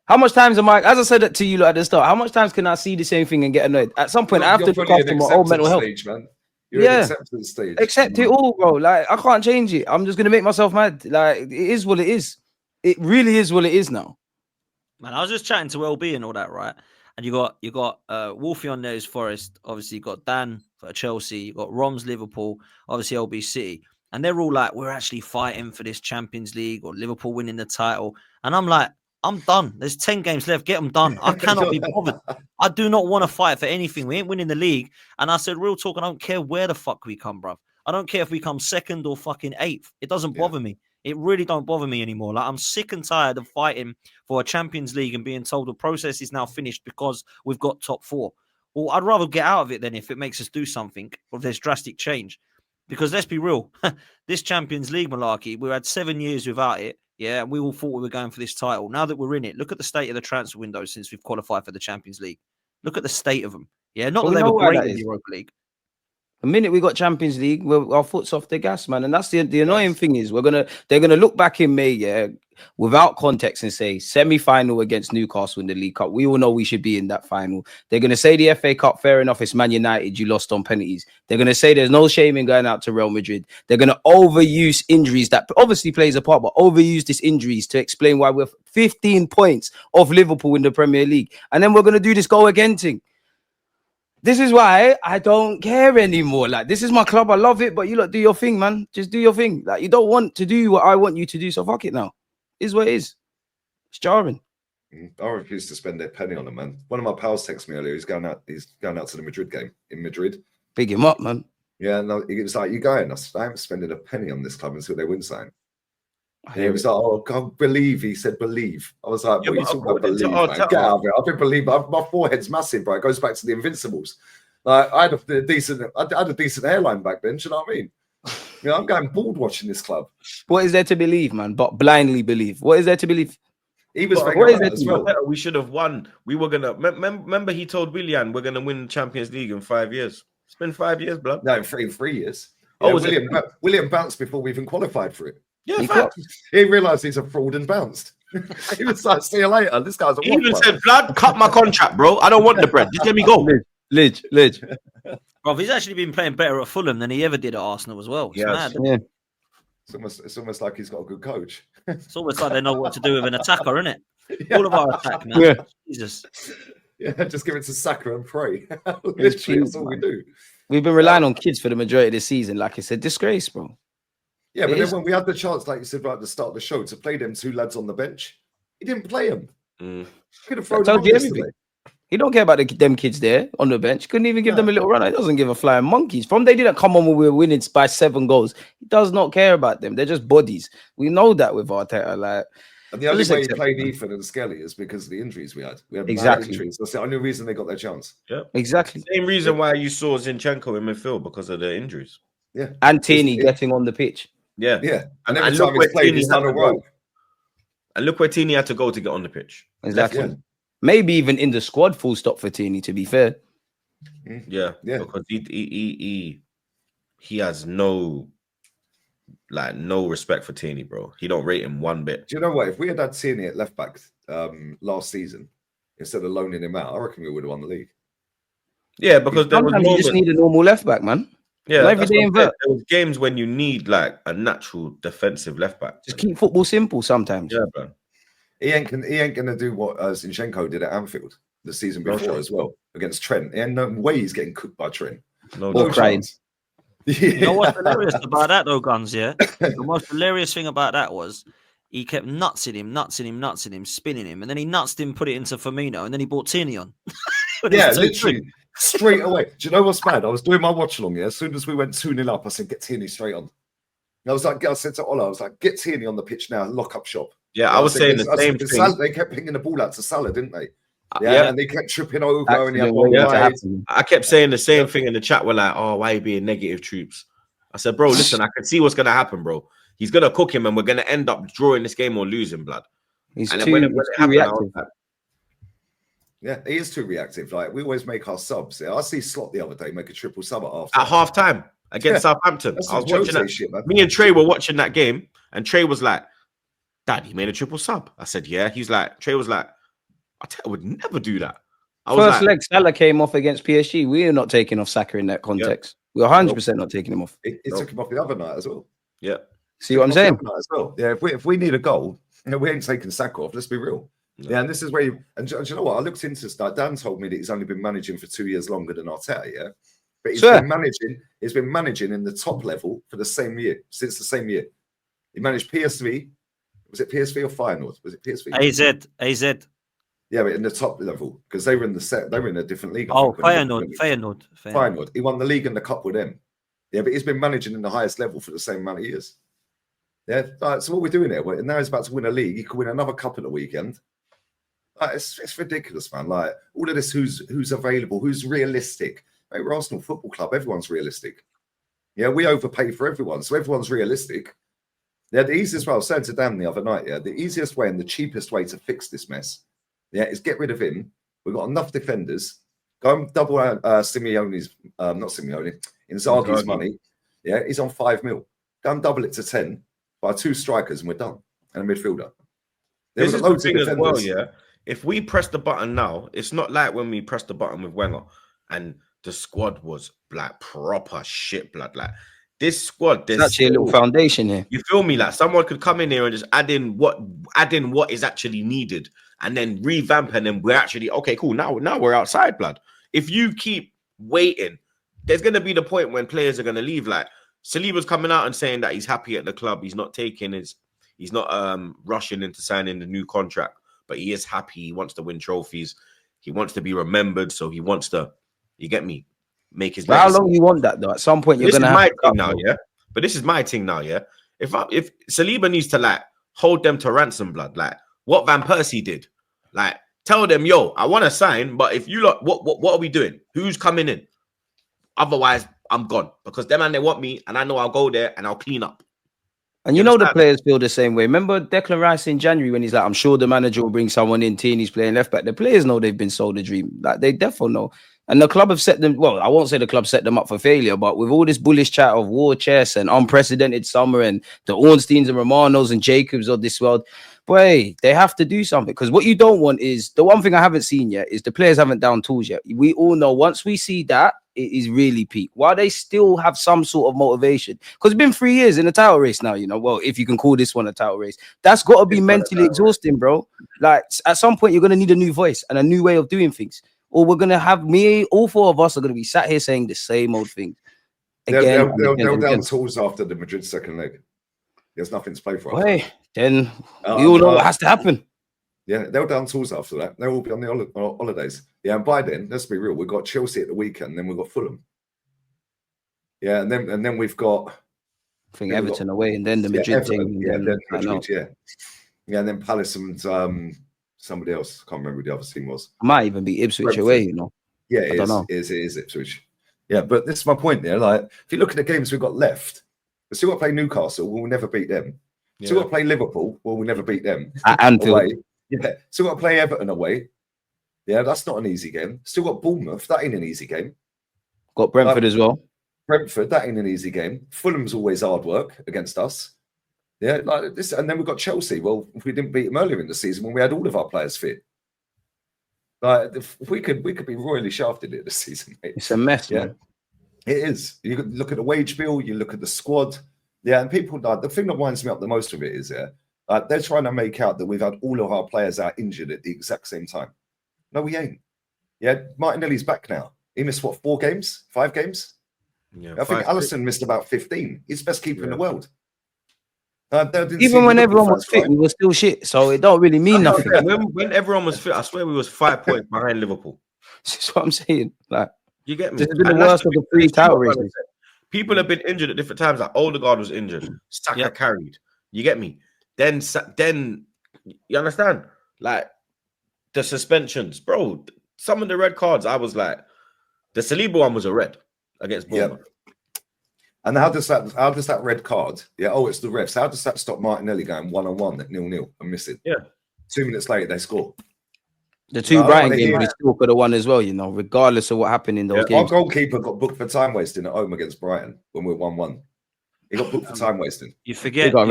How much times am I, as I said that to you at the start, how much times can I see the same thing and get annoyed? At some point, I have to look after my own mental health. Man. You're in acceptance stage. Accept it all, bro. Like, I can't change it. I'm just going to make myself mad. Like, it is what it is. It really is what it is now. Man, I was just chatting to LB and all that, right? And you got Wolfie on there is Forest. Obviously, you got Dan for Chelsea. You got Roms Liverpool. Obviously, LB City. And they're all like, we're actually fighting for this Champions League or Liverpool winning the title. And I'm like, I'm done. There's 10 games left. Get them done. I cannot be bothered. I do not want to fight for anything. We ain't winning the league. And I said, real talk, I don't care where the fuck we come, bruv. I don't care if we come 2nd or fucking 8th. It doesn't bother me. It really don't bother me anymore. Like, I'm sick and tired of fighting for a Champions League and being told the process is now finished because we've got top 4. Well, I'd rather get out of it than if it makes us do something or if there's drastic change. Because let's be real, this Champions League malarkey, we had 7 years without it. Yeah, and we all thought we were going for this title. Now that we're in it, look at the state of the transfer window since we've qualified for the Champions League. Look at the state of them. Yeah, not that they were great in the Europa League. The minute we got Champions League, our foot's off the gas, man. And that's the annoying thing is they're gonna look back in May, yeah, without context and say semi-final against Newcastle in the League Cup. We all know we should be in that final. They're gonna say the FA Cup, fair enough, it's Man United, you lost on penalties. They're gonna say there's no shame in going out to Real Madrid. They're gonna overuse injuries that obviously plays a part, but overuse these injuries to explain why we're 15 points off Liverpool in the Premier League. And then we're gonna do this go again thing. This is why I don't care anymore. Like, this is my club. I love it, but you lot do your thing, man. Just do your thing. Like, you don't want to do what I want you to do, so fuck it now. Is what it is. It's jarring. I refuse to spend a penny on him, man. One of my pals texted me earlier. He's going out to the Madrid game in Madrid. Big him up, man. Yeah, no, he was like, "You going?" I said, "I haven't spending a penny on this club until they win something." He was like, "Oh God, believe." He said, "Believe." I was like, "What are you talking about? Believe, man? Get out of it." I've been believing. My forehead's massive, bro. It goes back to the Invincibles. Like, I had a decent hairline back then. Do you know what I mean? You know, I'm going bored watching this club. What is there to believe, man? But blindly believe. What is there to believe? He was as well. We should have won. We were gonna remember. He told Willian we're gonna win the Champions League in 5 years. It's been 5 years, blood. No, in 3 years. Yeah, William bounced before we even qualified for it. Yeah, he realised he's a fraud and bounced. He was like, "See you later." This guy's a he even said, "Blood, cut my contract, bro. I don't want the bread. Just let me go." Lidge. Bro, he's actually been playing better at Fulham than he ever did at Arsenal as well. It's mad. Yeah. It's almost like he's got a good coach. It's almost like they know what to do with an attacker, isn't it? Yeah. All of our attack, man. Yeah. Jesus. Yeah, just give it to Saka and pray. Literally, that's all we do. We've been relying on kids for the majority of the season. Like I said, disgrace, bro. Yeah, but then when we had the chance, like you said right at the start of the show, to play them two lads on the bench, he didn't play them. Could have thrown them yesterday. He don't care about them kids there on the bench. Couldn't even give them a little run. He doesn't give a flying monkeys. From they didn't come on when we were winning by 7 goals. He does not care about them. They're just bodies. We know that with Arteta. Like, and the only way he played Ethan and Skelly is because of the injuries we had. We had bad injuries. That's the only reason they got their chance. Yeah, exactly. Same reason why you saw Zinchenko in midfield, because of the injuries. Yeah, and Tierney getting on the pitch. Yeah. And every time he's played, he's done it right. And look where Tierney had to go to get on the pitch. Exactly. Yeah. Maybe even in the squad, full stop for Tierney, to be fair. Yeah. Because he has no respect for Tierney, bro. He don't rate him one bit. Do you know what? If we had Tierney at left back last season, instead of loaning him out, I reckon we would have won the league. Yeah, because sometimes you just need a normal left back, man. Yeah, there was games when you need like a natural defensive left back. Just keep football simple sometimes. Yeah, bro. He ain't gonna do what Zinchenko did at Anfield the season before as well against Trent. Ain't no way he's getting cooked by Trent. No chance. You know what's hilarious about that though, Guns? Yeah, the most hilarious thing about that was he kept nutsing him, spinning him, and then he nutsed him, put it into Firmino, and then he brought Tierney on. Yeah, literally. Straight away. Do you know what's bad? I was doing my watch along, as soon as we went 2-0 up, I said, "Get Tierney straight on." And I said to Ola, I was like, "Get Tierney on the pitch now, lock up shop." Yeah, I was saying the same thing. They kept pinging the ball out to Salah, didn't they? Yeah, and they kept tripping over, and he had one wide. I kept saying the same thing in the chat. We're like, "Oh, why are you being negative, Troops?" I said, "Bro, listen, I can see what's gonna happen, bro. He's gonna cook him, and we're gonna end up drawing this game or losing, blood." He's too reactive. Yeah, he is too reactive. Like, we always make our subs. Yeah, I see Slot the other day make a triple sub at half time against Southampton. I was watching that. Shit, man. Me and Trey were watching that game, and Trey was like, "Dad, he made a triple sub." I said, "Yeah." Trey was like, "I would never do that." First leg, Salah came off against PSG. We are not taking off Saka in that context. We're 100% not taking him off. It took him off the other night as well. Yeah. See what I'm saying? As well. Yeah, if we need a goal, we ain't taking Saka off. Let's be real. No. Yeah, and this is where do you know what? I looked into this. Dan told me that he's only been managing for 2 years longer than Arteta, yeah? But he's been managing in the top level for the same year, since the same year. He managed PSV. Was it PSV or Feyenoord? Was it PSV? AZ. Yeah, but in the top level, because they were in a different league. Oh, Feyenoord. He won the league and the cup with them. Yeah, but he's been managing in the highest level for the same amount of years. Yeah, so what we're doing here, now he's about to win a league. He could win another cup at the weekend. It's ridiculous, man. Like, all of this, who's available, who's realistic. Hey, we're Arsenal Football Club. Everyone's realistic. Yeah, we overpay for everyone, so everyone's realistic. Yeah, the easiest way, I was saying to Dan the other night, the easiest way and the cheapest way to fix this mess, is get rid of him. We've got enough defenders. Go and double Simeone's, Inzaghi's money. Yeah, he's on 5 mil. Go and double it to 10, buy 2 strikers, and we're done. And a midfielder. This is the thing as well, yeah. If we press the button now, it's not like when we pressed the button with Wenger and the squad was like proper shit, blood. Like, this squad, there's actually a little foundation here. You feel me? Like, someone could come in here and just add in what is actually needed, and then revamp, and then we're actually okay, cool. Now we're outside, blood. If you keep waiting. There's going to be the point when players are going to leave. Like Saliba's coming out and saying that he's happy at the club. He's not rushing into signing the new contract, but he is happy. He wants to win trophies. He wants to be remembered. So he wants to, you get me, make his legacy. How long you want that though? At some point, you're going to have thing now, yeah? But this is my thing now, yeah? If Saliba needs to like hold them to ransom, blood, like what Van Persie did, like tell them, yo, I want to sign, but if you lot, what are we doing? Who's coming in? Otherwise, I'm gone because them and they want me, and I know I'll go there and I'll clean up. And you know the players feel the same way. Remember Declan Rice in January when he's like, I'm sure the manager will bring someone in, Tini's playing left back. The players know they've been sold a dream. Like they definitely know. And the club have set them, well, I won't say the club set them up for failure, but with all this bullish chat of war chess and unprecedented summer and the Ornsteins and Romanos and Jacobs of this world, boy, they have to do something. Because what you don't want is, the one thing I haven't seen yet is the players haven't down tools yet. We all know once we see that, it is really peak. While they still have some sort of motivation. Because it's been 3 years in a title race now, you know, well, if you can call this one a title race, that's got to be mentally exhausting, bro. Like at some point, you're going to need a new voice and a new way of doing things. Or we're going to have all four of us are going to be sat here saying the same old things. They'll down tools after the Madrid second leg. There's nothing to play for. Boy, then we all know what has to happen. Yeah, they'll down tools after that. They'll all be on the holidays. Yeah, and by then, let's be real, we've got Chelsea at the weekend, then we've got Fulham. Yeah, and then we've got I think Everton away, and then the Madrid thing. Yeah, then Madrid, yeah, and then Palace and somebody else. I can't remember who the other team was. Might even be Ipswich Brentford away, you know. Yeah, it is Ipswich. Yeah, but this is my point there. Like, if you look at the games we've got left, we've still got to play Newcastle. We'll never beat them. Yeah. Still got to play Liverpool. We'll never beat them. At Anfield. Away. Yeah, still got to play Everton away. Yeah, that's not an easy game. Still got Bournemouth. That ain't an easy game. Got Brentford as well. Brentford, that ain't an easy game. Fulham's always hard work against us. Yeah, like this, and then we've got Chelsea. Well, if we didn't beat them earlier in the season when we had all of our players fit, like if we could be royally shafted here this season, mate. It's a mess, yeah. Man. It is. You look at the wage bill, you look at the squad, yeah, and people like the thing that winds me up the most of it is they're trying to make out that we've had all of our players out injured at the exact same time. No, we ain't. Yeah, Martinelli's back now. He missed what, 5 games? Yeah, I think Alisson missed about 15. He's the best keeper in the world. Even when everyone was fit, we were still shit. So it don't really mean nothing. When everyone was fit, I swear we was 5 points behind Liverpool. That's what I'm saying. Like, you get me? This has been the worst of the 3 title races. People have been injured at different times. Like Odegaard was injured. Saka carried. You get me? Then you understand? Like the suspensions, bro. Some of the red cards, I was like, the Saliba one was a red against Bournemouth. Yep. And how does that red card? Yeah, oh, it's the refs. How does that stop Martinelli going 1-on-1 at 0-0 and missing? Yeah. 2 minutes later, they score. The 2 Brighton games, we still could have won as well, you know, regardless of what happened in those games. Our goalkeeper got booked for time wasting at home against Brighton when we were 1-1. He got booked for time wasting. You forget. He got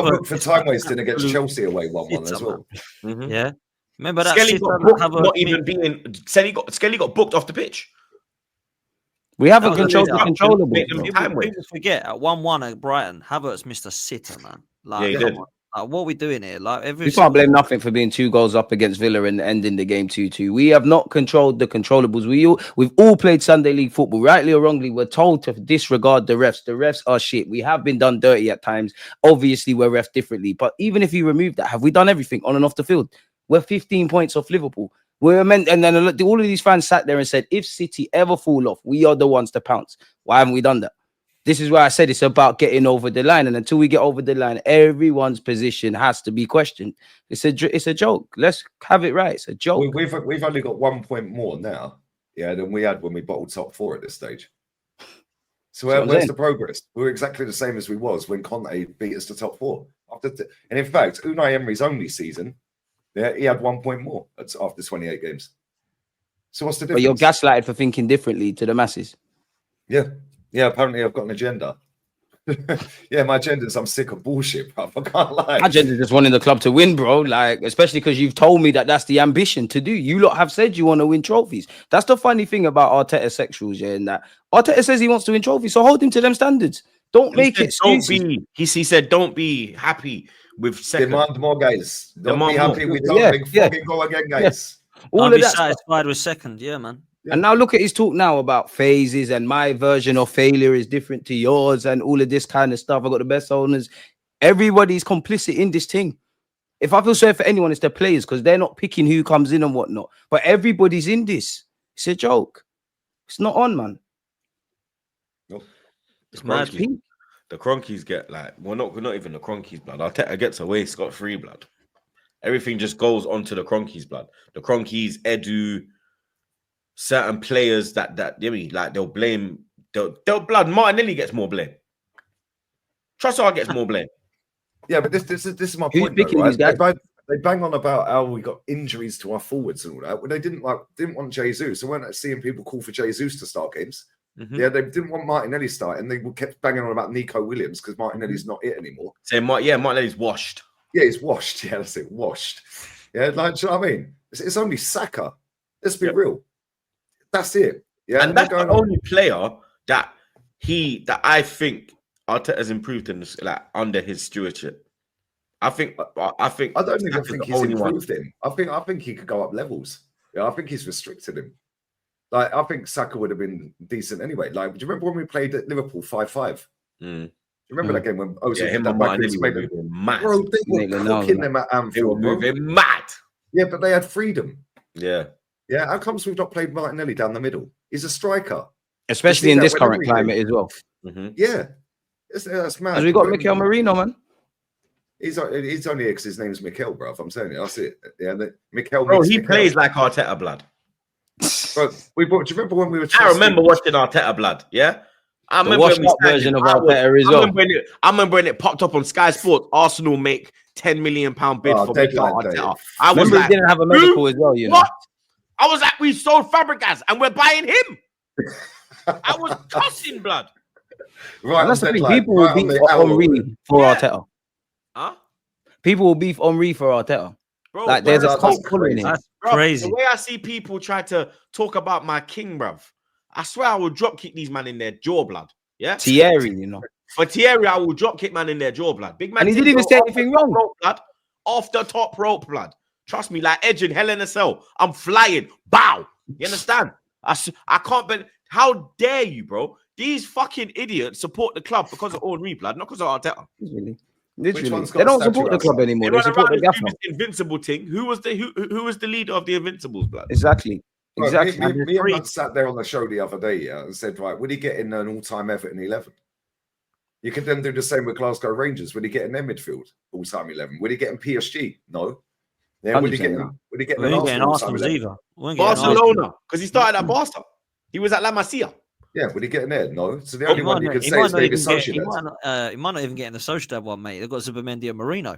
booked for time wasting against Chelsea away 1-1 as well. Mm-hmm. Yeah. Remember that? Skelly got booked, not even being. Skelly got booked off the pitch. We haven't controlled the controllable. People forget at 1-1 at Brighton, Havertz missed a sitter, man. Like, yeah, he did. Like, what are we doing here? Like, we can't blame nothing for being 2 goals up against Villa and ending the game 2-2. We have not controlled the controllables. We've all played Sunday League football, rightly or wrongly. We're told to disregard the refs. The refs are shit. We have been done dirty at times. Obviously, we're ref differently. But even if you remove that, have we done everything on and off the field? We're 15 points off Liverpool. We're meant, and then all of these fans sat there and said, if City ever fall off, we are the ones to pounce. Why haven't we done that? This is why I said it's about getting over the line. And until we get over the line, everyone's position has to be questioned. It's a joke. Let's have it right. It's a joke. We've only got 1 point more now, than we had when we bottled top 4 at this stage. So where's the progress? We're exactly the same as we was when Conte beat us to top 4. And in fact, Unai Emery's only season, he had 1 point more after 28 games. So what's the difference? But you're gaslighted for thinking differently to the masses. Yeah, apparently I've got an agenda. Yeah, my agenda is I'm sick of bullshit, bro. I can't lie. My agenda is just wanting the club to win, bro. Like, especially because you've told me that that's the ambition to do. You lot have said you want to win trophies. That's the funny thing about Arteta sexuals, yeah, and that Arteta says he wants to win trophies, so hold him to them standards. Don't make it. He said, don't be happy with second. Demand more, guys. Don't be happy with fucking go again, guys. I'll be satisfied with second, yeah, man. Yeah. And now look at his talk now about phases and my version of failure is different to yours and all of this kind of stuff. I got the best owners. Everybody's complicit in this thing. If I feel sorry for anyone, it's the players because they're not picking who comes in and whatnot. But everybody's in this. It's a joke. It's not on, man. No. It's mad. The Kroenkes get like, well, not even the Kroenkes, blood. Arteta gets away scot-free, blood. Everything just goes onto the Kroenkes, blood. The Kroenkes, Edu, certain players that you mean, like they'll blame. They'll blood. Martinelli gets more blame. Trossard gets more blame. Yeah, but this is my Who's point, though, picking right? these guys? They bang on about how we got injuries to our forwards and all that. Well, they didn't want Jesus. They weren't seeing people call for Jesus to start games. Mm-hmm. Yeah, they didn't want Martinelli starting. They kept banging on about Nico Williams because Martinelli's not it anymore. Saying, Martinelli's washed. Yeah, he's washed. Yeah, that's it, washed. Yeah, like, do you know what I mean? It's only Saka. Let's be real. That's it. Yeah, and that's the only player that I think Arteta has improved in this, like under his stewardship. I don't even think he's improved him. I think he could go up levels. Yeah, I think he's restricted him. Like, I think Saka would have been decent anyway. Like, do you remember when we played at Liverpool 5-5? Do you remember that game when Ozil him and Martinelli were moving mad? Bro, they were cooking them at Anfield. They were moving mad. Yeah, but they had freedom. Yeah. Yeah, how comes we've not played Martinelli down the middle? He's a striker. Especially in this current climate as well. Mm-hmm. Yeah. That's mad. Because we got Mikel Merino, man. He's only here because his name's Mikel, bro. I'm saying it. That's it. Yeah, Mikel. Bro, he plays like Arteta, blood. But do you remember when we were? I remember watching Arteta, blood. Yeah, I remember the washed-up version of Arteta as well. I remember when it popped up on Sky Sports. Arsenal make £10 million bid for Arteta. I was like, he didn't have a medical as well. You know what? I was like, we sold Fabregas and we're buying him. I was cussing, blood. Right, that's the thing. People will beef Henry for Arteta. Huh? People will beef Henry for Arteta. Bro, like there's a cult pulling in. That's crazy. The way I see people try to talk about my king, bruv, I swear I will drop kick these man in their jaw, blood. Yeah, Thierry, you know. For Thierry, I will drop kick man in their jaw, blood. Big man, and he didn't even say anything wrong, blood. Off the top rope, blood. Trust me, like edging Hell in a Cell. I'm flying. Bow. You understand? I can't. But how dare you, bro? These fucking idiots support the club because of Henry, blood, not because of Arteta. Literally. They don't support the club anymore. They support the gaffer. Invincible thing. Who was the leader of the Invincibles, blood? Exactly. Me and Matt sat there on the show the other day, and said, right, would he get in an all-time Everton 11? You can then do the same with Glasgow Rangers. Would he get in their midfield all-time 11? Would he get in PSG? No. Yeah, would he get in Arsenal either? Barcelona, because he started at Barca. He was at La Masia. Yeah, would he get in there? No. So the only one you can say is maybe Sociedad. He might not even get in the Sociedad one, mate. They've got Zubimendi and Marino.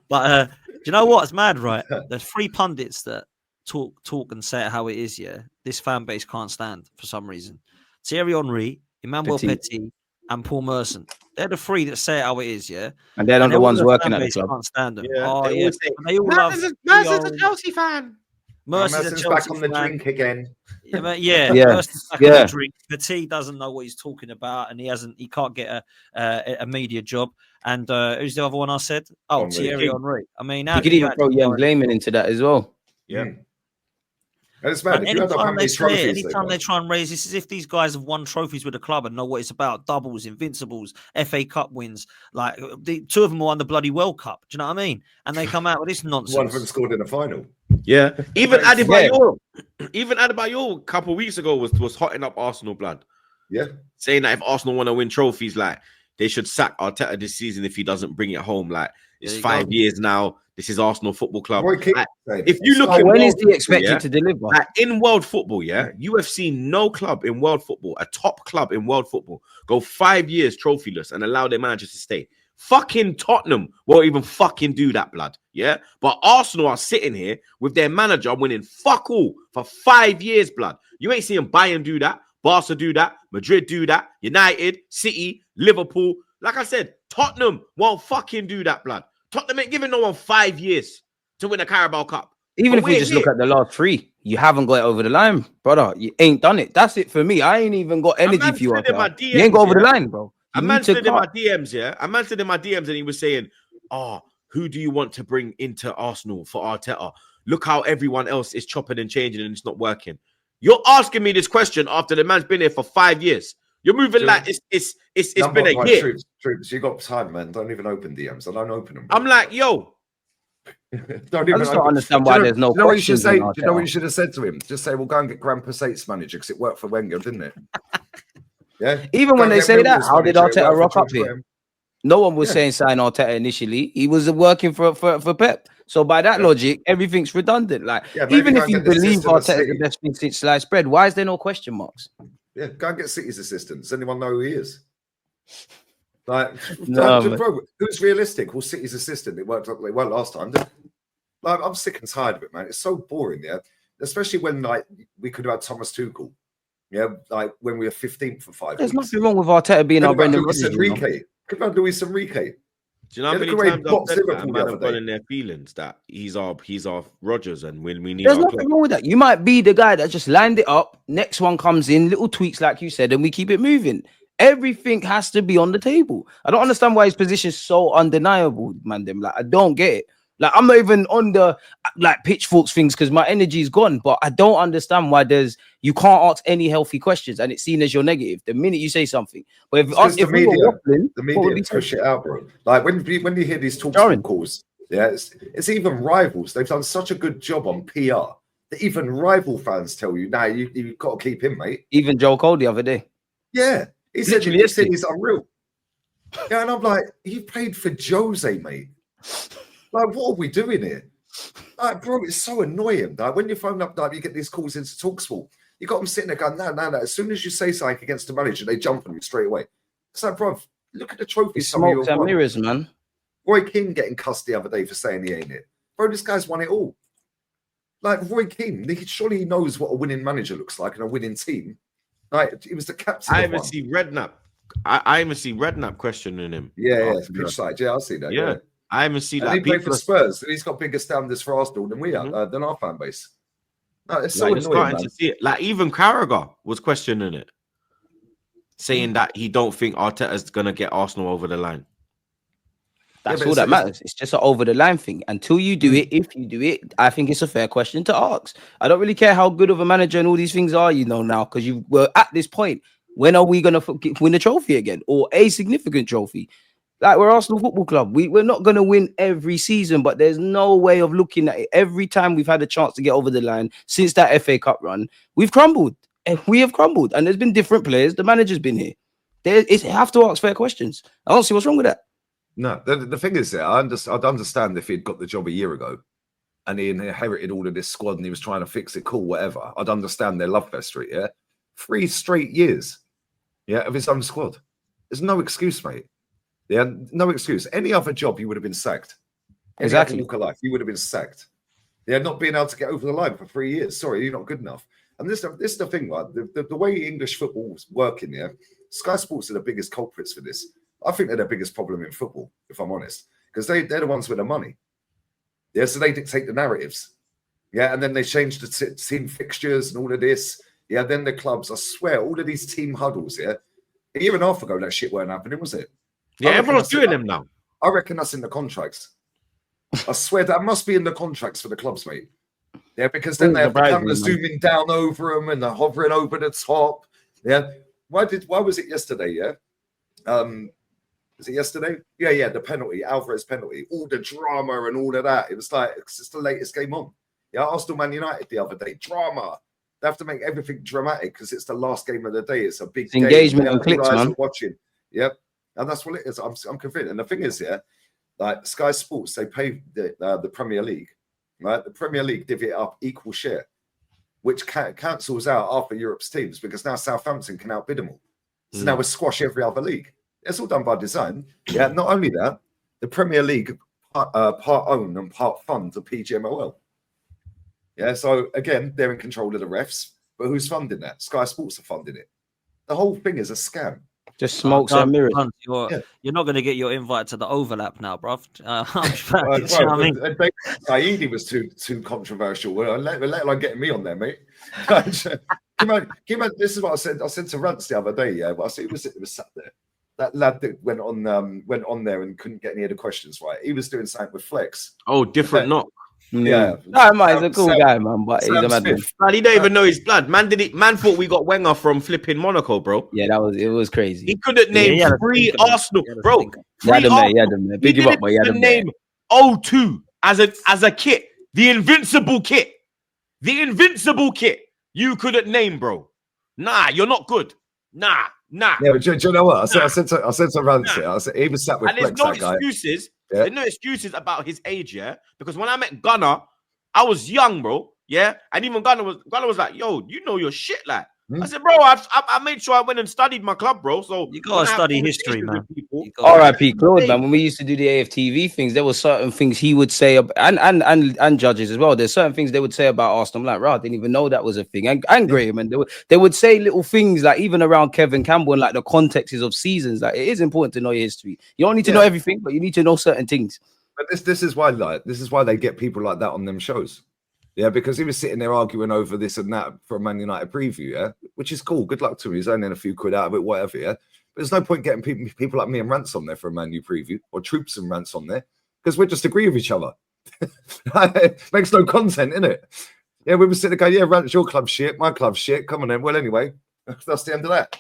But do you know what? It's mad, right? There's three pundits that talk and say it how it is, yeah. This fan base can't stand for some reason. Thierry Henry, Emmanuel Petit, and Paul Merson. They're the three that say it how it is, yeah. And they're not the ones working at the club. Can't stand them. Yeah. Oh, yeah. They all love. Merson's a Chelsea fan. Merson's back on the drink again. Yeah. Merson's back on the drink. Petit doesn't know what he's talking about, and he can't get a media job. And who's the other one I said? Oh, Thierry Henry. I mean, you could even throw Jens Lehmann into that as well. Yeah. And it's mad. Anytime they try and raise this, as if these guys have won trophies with the club and know what it's about: doubles, invincibles, FA Cup wins. Like the two of them won the bloody World Cup. Do you know what I mean? And they come out with this nonsense. One of them scored in the final. Yeah, even Adebayor a couple of weeks ago was hotting up Arsenal, blood. Yeah, saying that if Arsenal want to win trophies, like they should sack Arteta this season if he doesn't bring it home. Like it's 5 years now. This is Arsenal Football Club. Like, if you look at when is he expected to deliver? Like in world football, you have seen no club in world football, a top club in world football, go 5 years trophyless and allow their managers to stay. Fucking Tottenham won't even fucking do that, blood. Yeah, but Arsenal are sitting here with their manager winning fuck all for 5 years, blood. You ain't seeing Bayern do that, Barca do that, Madrid do that, United, City, Liverpool. Like I said, Tottenham won't fucking do that, blood. Tottenham ain't giving no one 5 years to win a Carabao Cup. Even if we just look at the last three, you haven't got it over the line, brother. You ain't done it. That's it for me. I ain't even got energy for you. You ain't got over the line, bro. A man slid in my DMs, A man slid in my DMs and he was saying, who do you want to bring into Arsenal for Arteta? look how everyone else is chopping and changing and it's not working. You're asking me this question after the man's been here for 5 years. You're moving like it's been a year. Troops, you got time, man. Don't even open DMs. I don't open them. I'm like, yo. Don't even understand why there's no questions. You know what you should have said to him? Just say, "Well, go and get Grand Passate's manager because it worked for Wenger, didn't it?" Yeah. Even when they say that, how did Arteta rock up here? No one was saying sign Arteta initially. He was working for Pep. So by that logic, everything's redundant. Like even if you believe Arteta is the best thing since sliced bread, why is there no question marks? Yeah, go and get City's assistant. Does anyone know who he is? Like, bro, who's realistic? Well, City's assistant. It worked well last time. Like, I'm sick and tired of it, man. It's so boring, yeah. Especially when like we could have had Thomas Tuchel, yeah, like when we were 15th for 5 weeks. There's nothing wrong with Arteta being our Brendan Rodgers. Could have Luis Enrique. Do you know how many times I've said that man have gone in their feelings that he's our Rodgers and when we need there's nothing wrong with that. You might be the guy that just lined it up. Next one comes in, little tweaks like you said, and we keep it moving. Everything has to be on the table. I don't understand why his position is so undeniable, man. Like I don't get it. Like I'm not even on the like pitchforks things because my energy is gone. But I don't understand why you can't ask any healthy questions and it's seen as you're negative the minute you say something. But if the media push it out, bro. Like when you hear these talk calls, yeah, it's even rivals. They've done such a good job on PR that even rival fans tell you, "Nah, you've got to keep him, mate." Even Joe Cole the other day. Yeah, he said he's unreal. Yeah, and I'm like, you paid for Jose, mate. Like, what are we doing here? Like, bro, it's so annoying. Like, when you phone up, like, you get these calls into TalkSport. You got them sitting there going, no. As soon as you say something against the manager, they jump on you straight away. It's like, bro, look at the trophies. Smokes and mirrors, man. Roy Keane getting cussed the other day for saying he ain't it. Bro, this guy's won it all. Like, Roy Keane, surely he knows what a winning manager looks like and a winning team. Like, he was the captain. I even see Redknapp. I even see Redknapp questioning him. Yeah, pitch side. Yeah, I'll see that. Yeah. I even see that. He played for Spurs. He's got bigger standards for Arsenal than we are, than our fan base. No, it's so annoying, man. To see it. Like even Carragher was questioning it, saying that he don't think Arteta's gonna get Arsenal over the line. That's all that matters. It's just an over the line thing. Until you do it, if you do it, I think it's a fair question to ask. I don't really care how good of a manager and all these things are, now, because you were at this point. When are we gonna win a trophy again or a significant trophy? Like we're Arsenal Football Club. We're not going to win every season, but there's no way of looking at it. Every time we've had a chance to get over the line since that FA Cup run, we've crumbled. And we have crumbled. And there's been different players. The manager's been here. They have to ask fair questions. I don't see what's wrong with that. No, the thing is, I'd understand if he'd got the job a year ago and he inherited all of this squad and he was trying to fix it, cool, whatever. I'd understand their love fest street, yeah? 3 straight years, yeah, of his own squad. There's no excuse, mate. Yeah, no excuse. Any other job, you would have been sacked. Exactly. Walk of life, you would have been sacked. Yeah, not being able to get over the line for 3 years. Sorry, you're not good enough. And this is the thing, right? The way English football's working, yeah, Sky Sports are the biggest culprits for this. I think they're the biggest problem in football, if I'm honest, because they're the ones with the money. Yeah, so they dictate the narratives. Yeah, and then they change the team fixtures and all of this. Yeah, then the clubs, I swear, all of these team huddles, yeah. A year and a half ago, that shit weren't happening, was it? Yeah, everyone's doing them now. I reckon that's in the contracts. I swear that must be in the contracts for the clubs, mate. Yeah, because then they have the cameras zooming down over them and they're hovering over the top. Yeah. Why was it yesterday? Yeah. Was it yesterday? Yeah, the penalty, Alvarez penalty, all the drama and all of that. It was like it's just the latest game on. Yeah, Arsenal Man United the other day, drama. They have to make everything dramatic because it's the last game of the day. It's a big game. Engagement and clicks, man. Watching. Yep. And that's what it is. I'm convinced. And the thing is, yeah, like Sky Sports, they pay the Premier League, right? The Premier League divvy it up equal share, which cancels out half of Europe's teams because now Southampton can outbid them all. So now we squash every other league. It's all done by design. Yeah. Not only that, the Premier League part own and part fund the PGMOL. Yeah. So again, they're in control of the refs, but who's funding that? Sky Sports are funding it. The whole thing is a scam. Just smokes and mirrors. You're not going to get your invite to the overlap now, bruv. Saidi was too controversial. Let alone getting me on there, mate. This is what I said. I said to Rance the other day. Yeah, but I said it was sat there. That lad that went on there and couldn't get any of the questions right. He was doing something with Flex. Oh, different knock. Yeah. No, man, he's a cool guy, man, but he's a madman. Man, he don't even know his blood. Man, man thought we got Wenger from flipping Monaco, bro. Yeah, it was crazy. He couldn't name three Arsenal, bro. Yeah, the big him up, but yeah, the name O2 as a kit, the invincible kit. You couldn't name, bro. Nah, you're not good. Nah. Yeah, but do you know what? I said to Ramsey, I said, he was sat with and there's Flex, no that guy. excuses. Yeah. There's no excuses about his age, yeah. Because when I met Gunnar, I was young, bro. Yeah, and even Gunnar was like, "Yo, you know your shit, like." I said, "Bro, I made sure I went and studied my club, bro." So you gotta study history, man. R.I.P. Claude, man. When we used to do the AFTV things, there were certain things he would say, and judges as well. There's certain things they would say about Arsenal. I'm like, right, I didn't even know that was a thing. And Graham, and they would say little things like even around Kevin Campbell and like the contexts of seasons. Like it is important to know your history. You don't need to know everything, but you need to know certain things. But this is why they get people like that on them shows. Yeah, because he was sitting there arguing over this and that for a Man United preview, yeah, which is cool. Good luck to him. He's earning a few quid out of it, whatever, yeah. But there's no point getting people like me and Rants on there for a Man U preview or Troops and Rants on there because we just agree with each other. It makes no content, innit? Yeah, we were sitting there going, yeah, Rants, your club shit, my club shit. Come on then. Well, anyway, that's the end of that.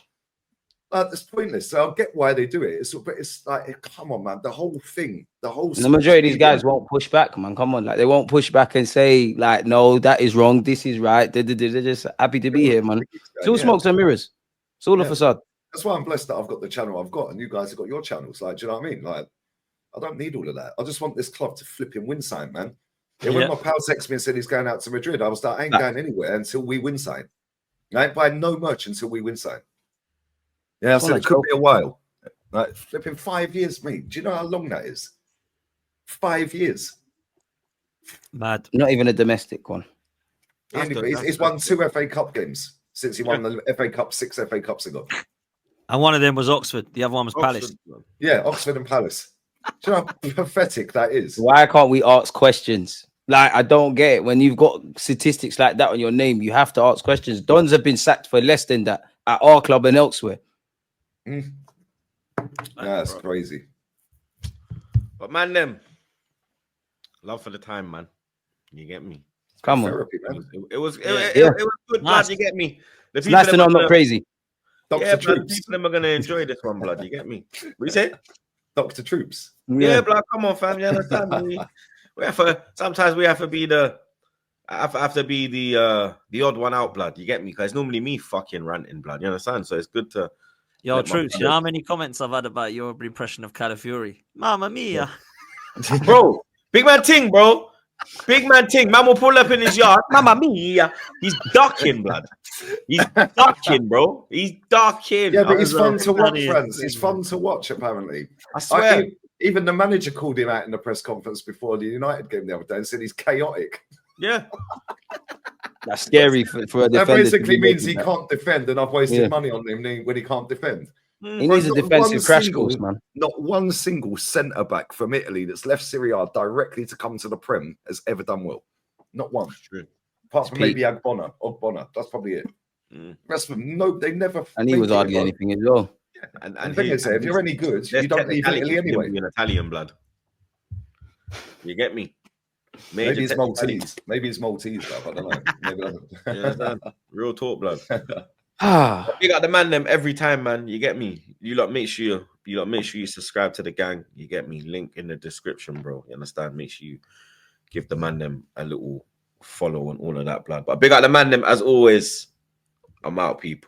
It's pointless. So I get why they do it. It's like, come on, man. The whole thing, the majority of these guys won't push back, man. Come on, like they won't push back and say, like, no, that is wrong. This is right. They're just happy to be here, man. It's all smokes and mirrors. It's all a facade. That's why I'm blessed that I've got the channel I've got, and you guys have got your channels. Like, do you know what I mean? Like, I don't need all of that. I just want this club to flipping win sign, man. Yeah, when my pal texted me and said he's going out to Madrid, I was like, I ain't going anywhere until we win sign. I ain't buying no merch until we win sign. Yeah, I said it could be a while. Like flipping 5 years, mate. Do you know how long that is? 5 years. Mad. Not even a domestic one. He's won 2 FA Cup games since he won the FA Cup 6 FA Cups ago. And one of them was Oxford. The other one was Palace. Yeah, Oxford and Palace. Do you know how pathetic that is? Why can't we ask questions? Like, I don't get it. When you've got statistics like that on your name, you have to ask questions. Dons have been sacked for less than that at our club and elsewhere. That's crazy. But man, them love for the time, man. You get me? Come on. Therapy, man. It was good, blood. You get me? The it's nice to know I'm not crazy. Dr. Troops. People are gonna enjoy this one, blood. You get me? What you say? Dr. Troops. Yeah, blood. Come on, fam. You understand me? Sometimes we have to be the odd one out, blood. You get me? Because it's normally me fucking ranting, blood. You understand? So it's good to. Yo, Troops, you know how many comments I've had about your impression of Calafiori? Mamma mia. Bro, big man ting, bro. Big man ting. Man will pull up in his yard. Mamma mia. He's ducking, blood. He's ducking, bro. He's ducking. Yeah, but he's fun to watch, friends. He's fun to watch, apparently. I swear. Even the manager called him out in the press conference before the United game the other day and said he's chaotic. Yeah. That's scary for a defender. That basically means he can't defend, and I've wasted money on him when he can't defend. He needs a defensive crash course, man. Not one single centre back from Italy that's left Serie A directly to come to the Prem has ever done well. Not one. True. Apart from maybe Ogbonna. That's probably it. The rest of them, no, they never. And he was hardly anything as well. Yeah. And the thing is, if you're any good, you don't leave Italy anyway. An Italian blood. You get me? Maybe it's Maltese. Maybe it's Maltese, though. I don't know. Maybe real talk, blood. You got the man them every time, man. You get me? You lot make sure you subscribe to the gang. You get me? Link in the description, bro. You understand? Make sure you give the man them a little follow and all of that, blood. But big up the man them as always. I'm out, people.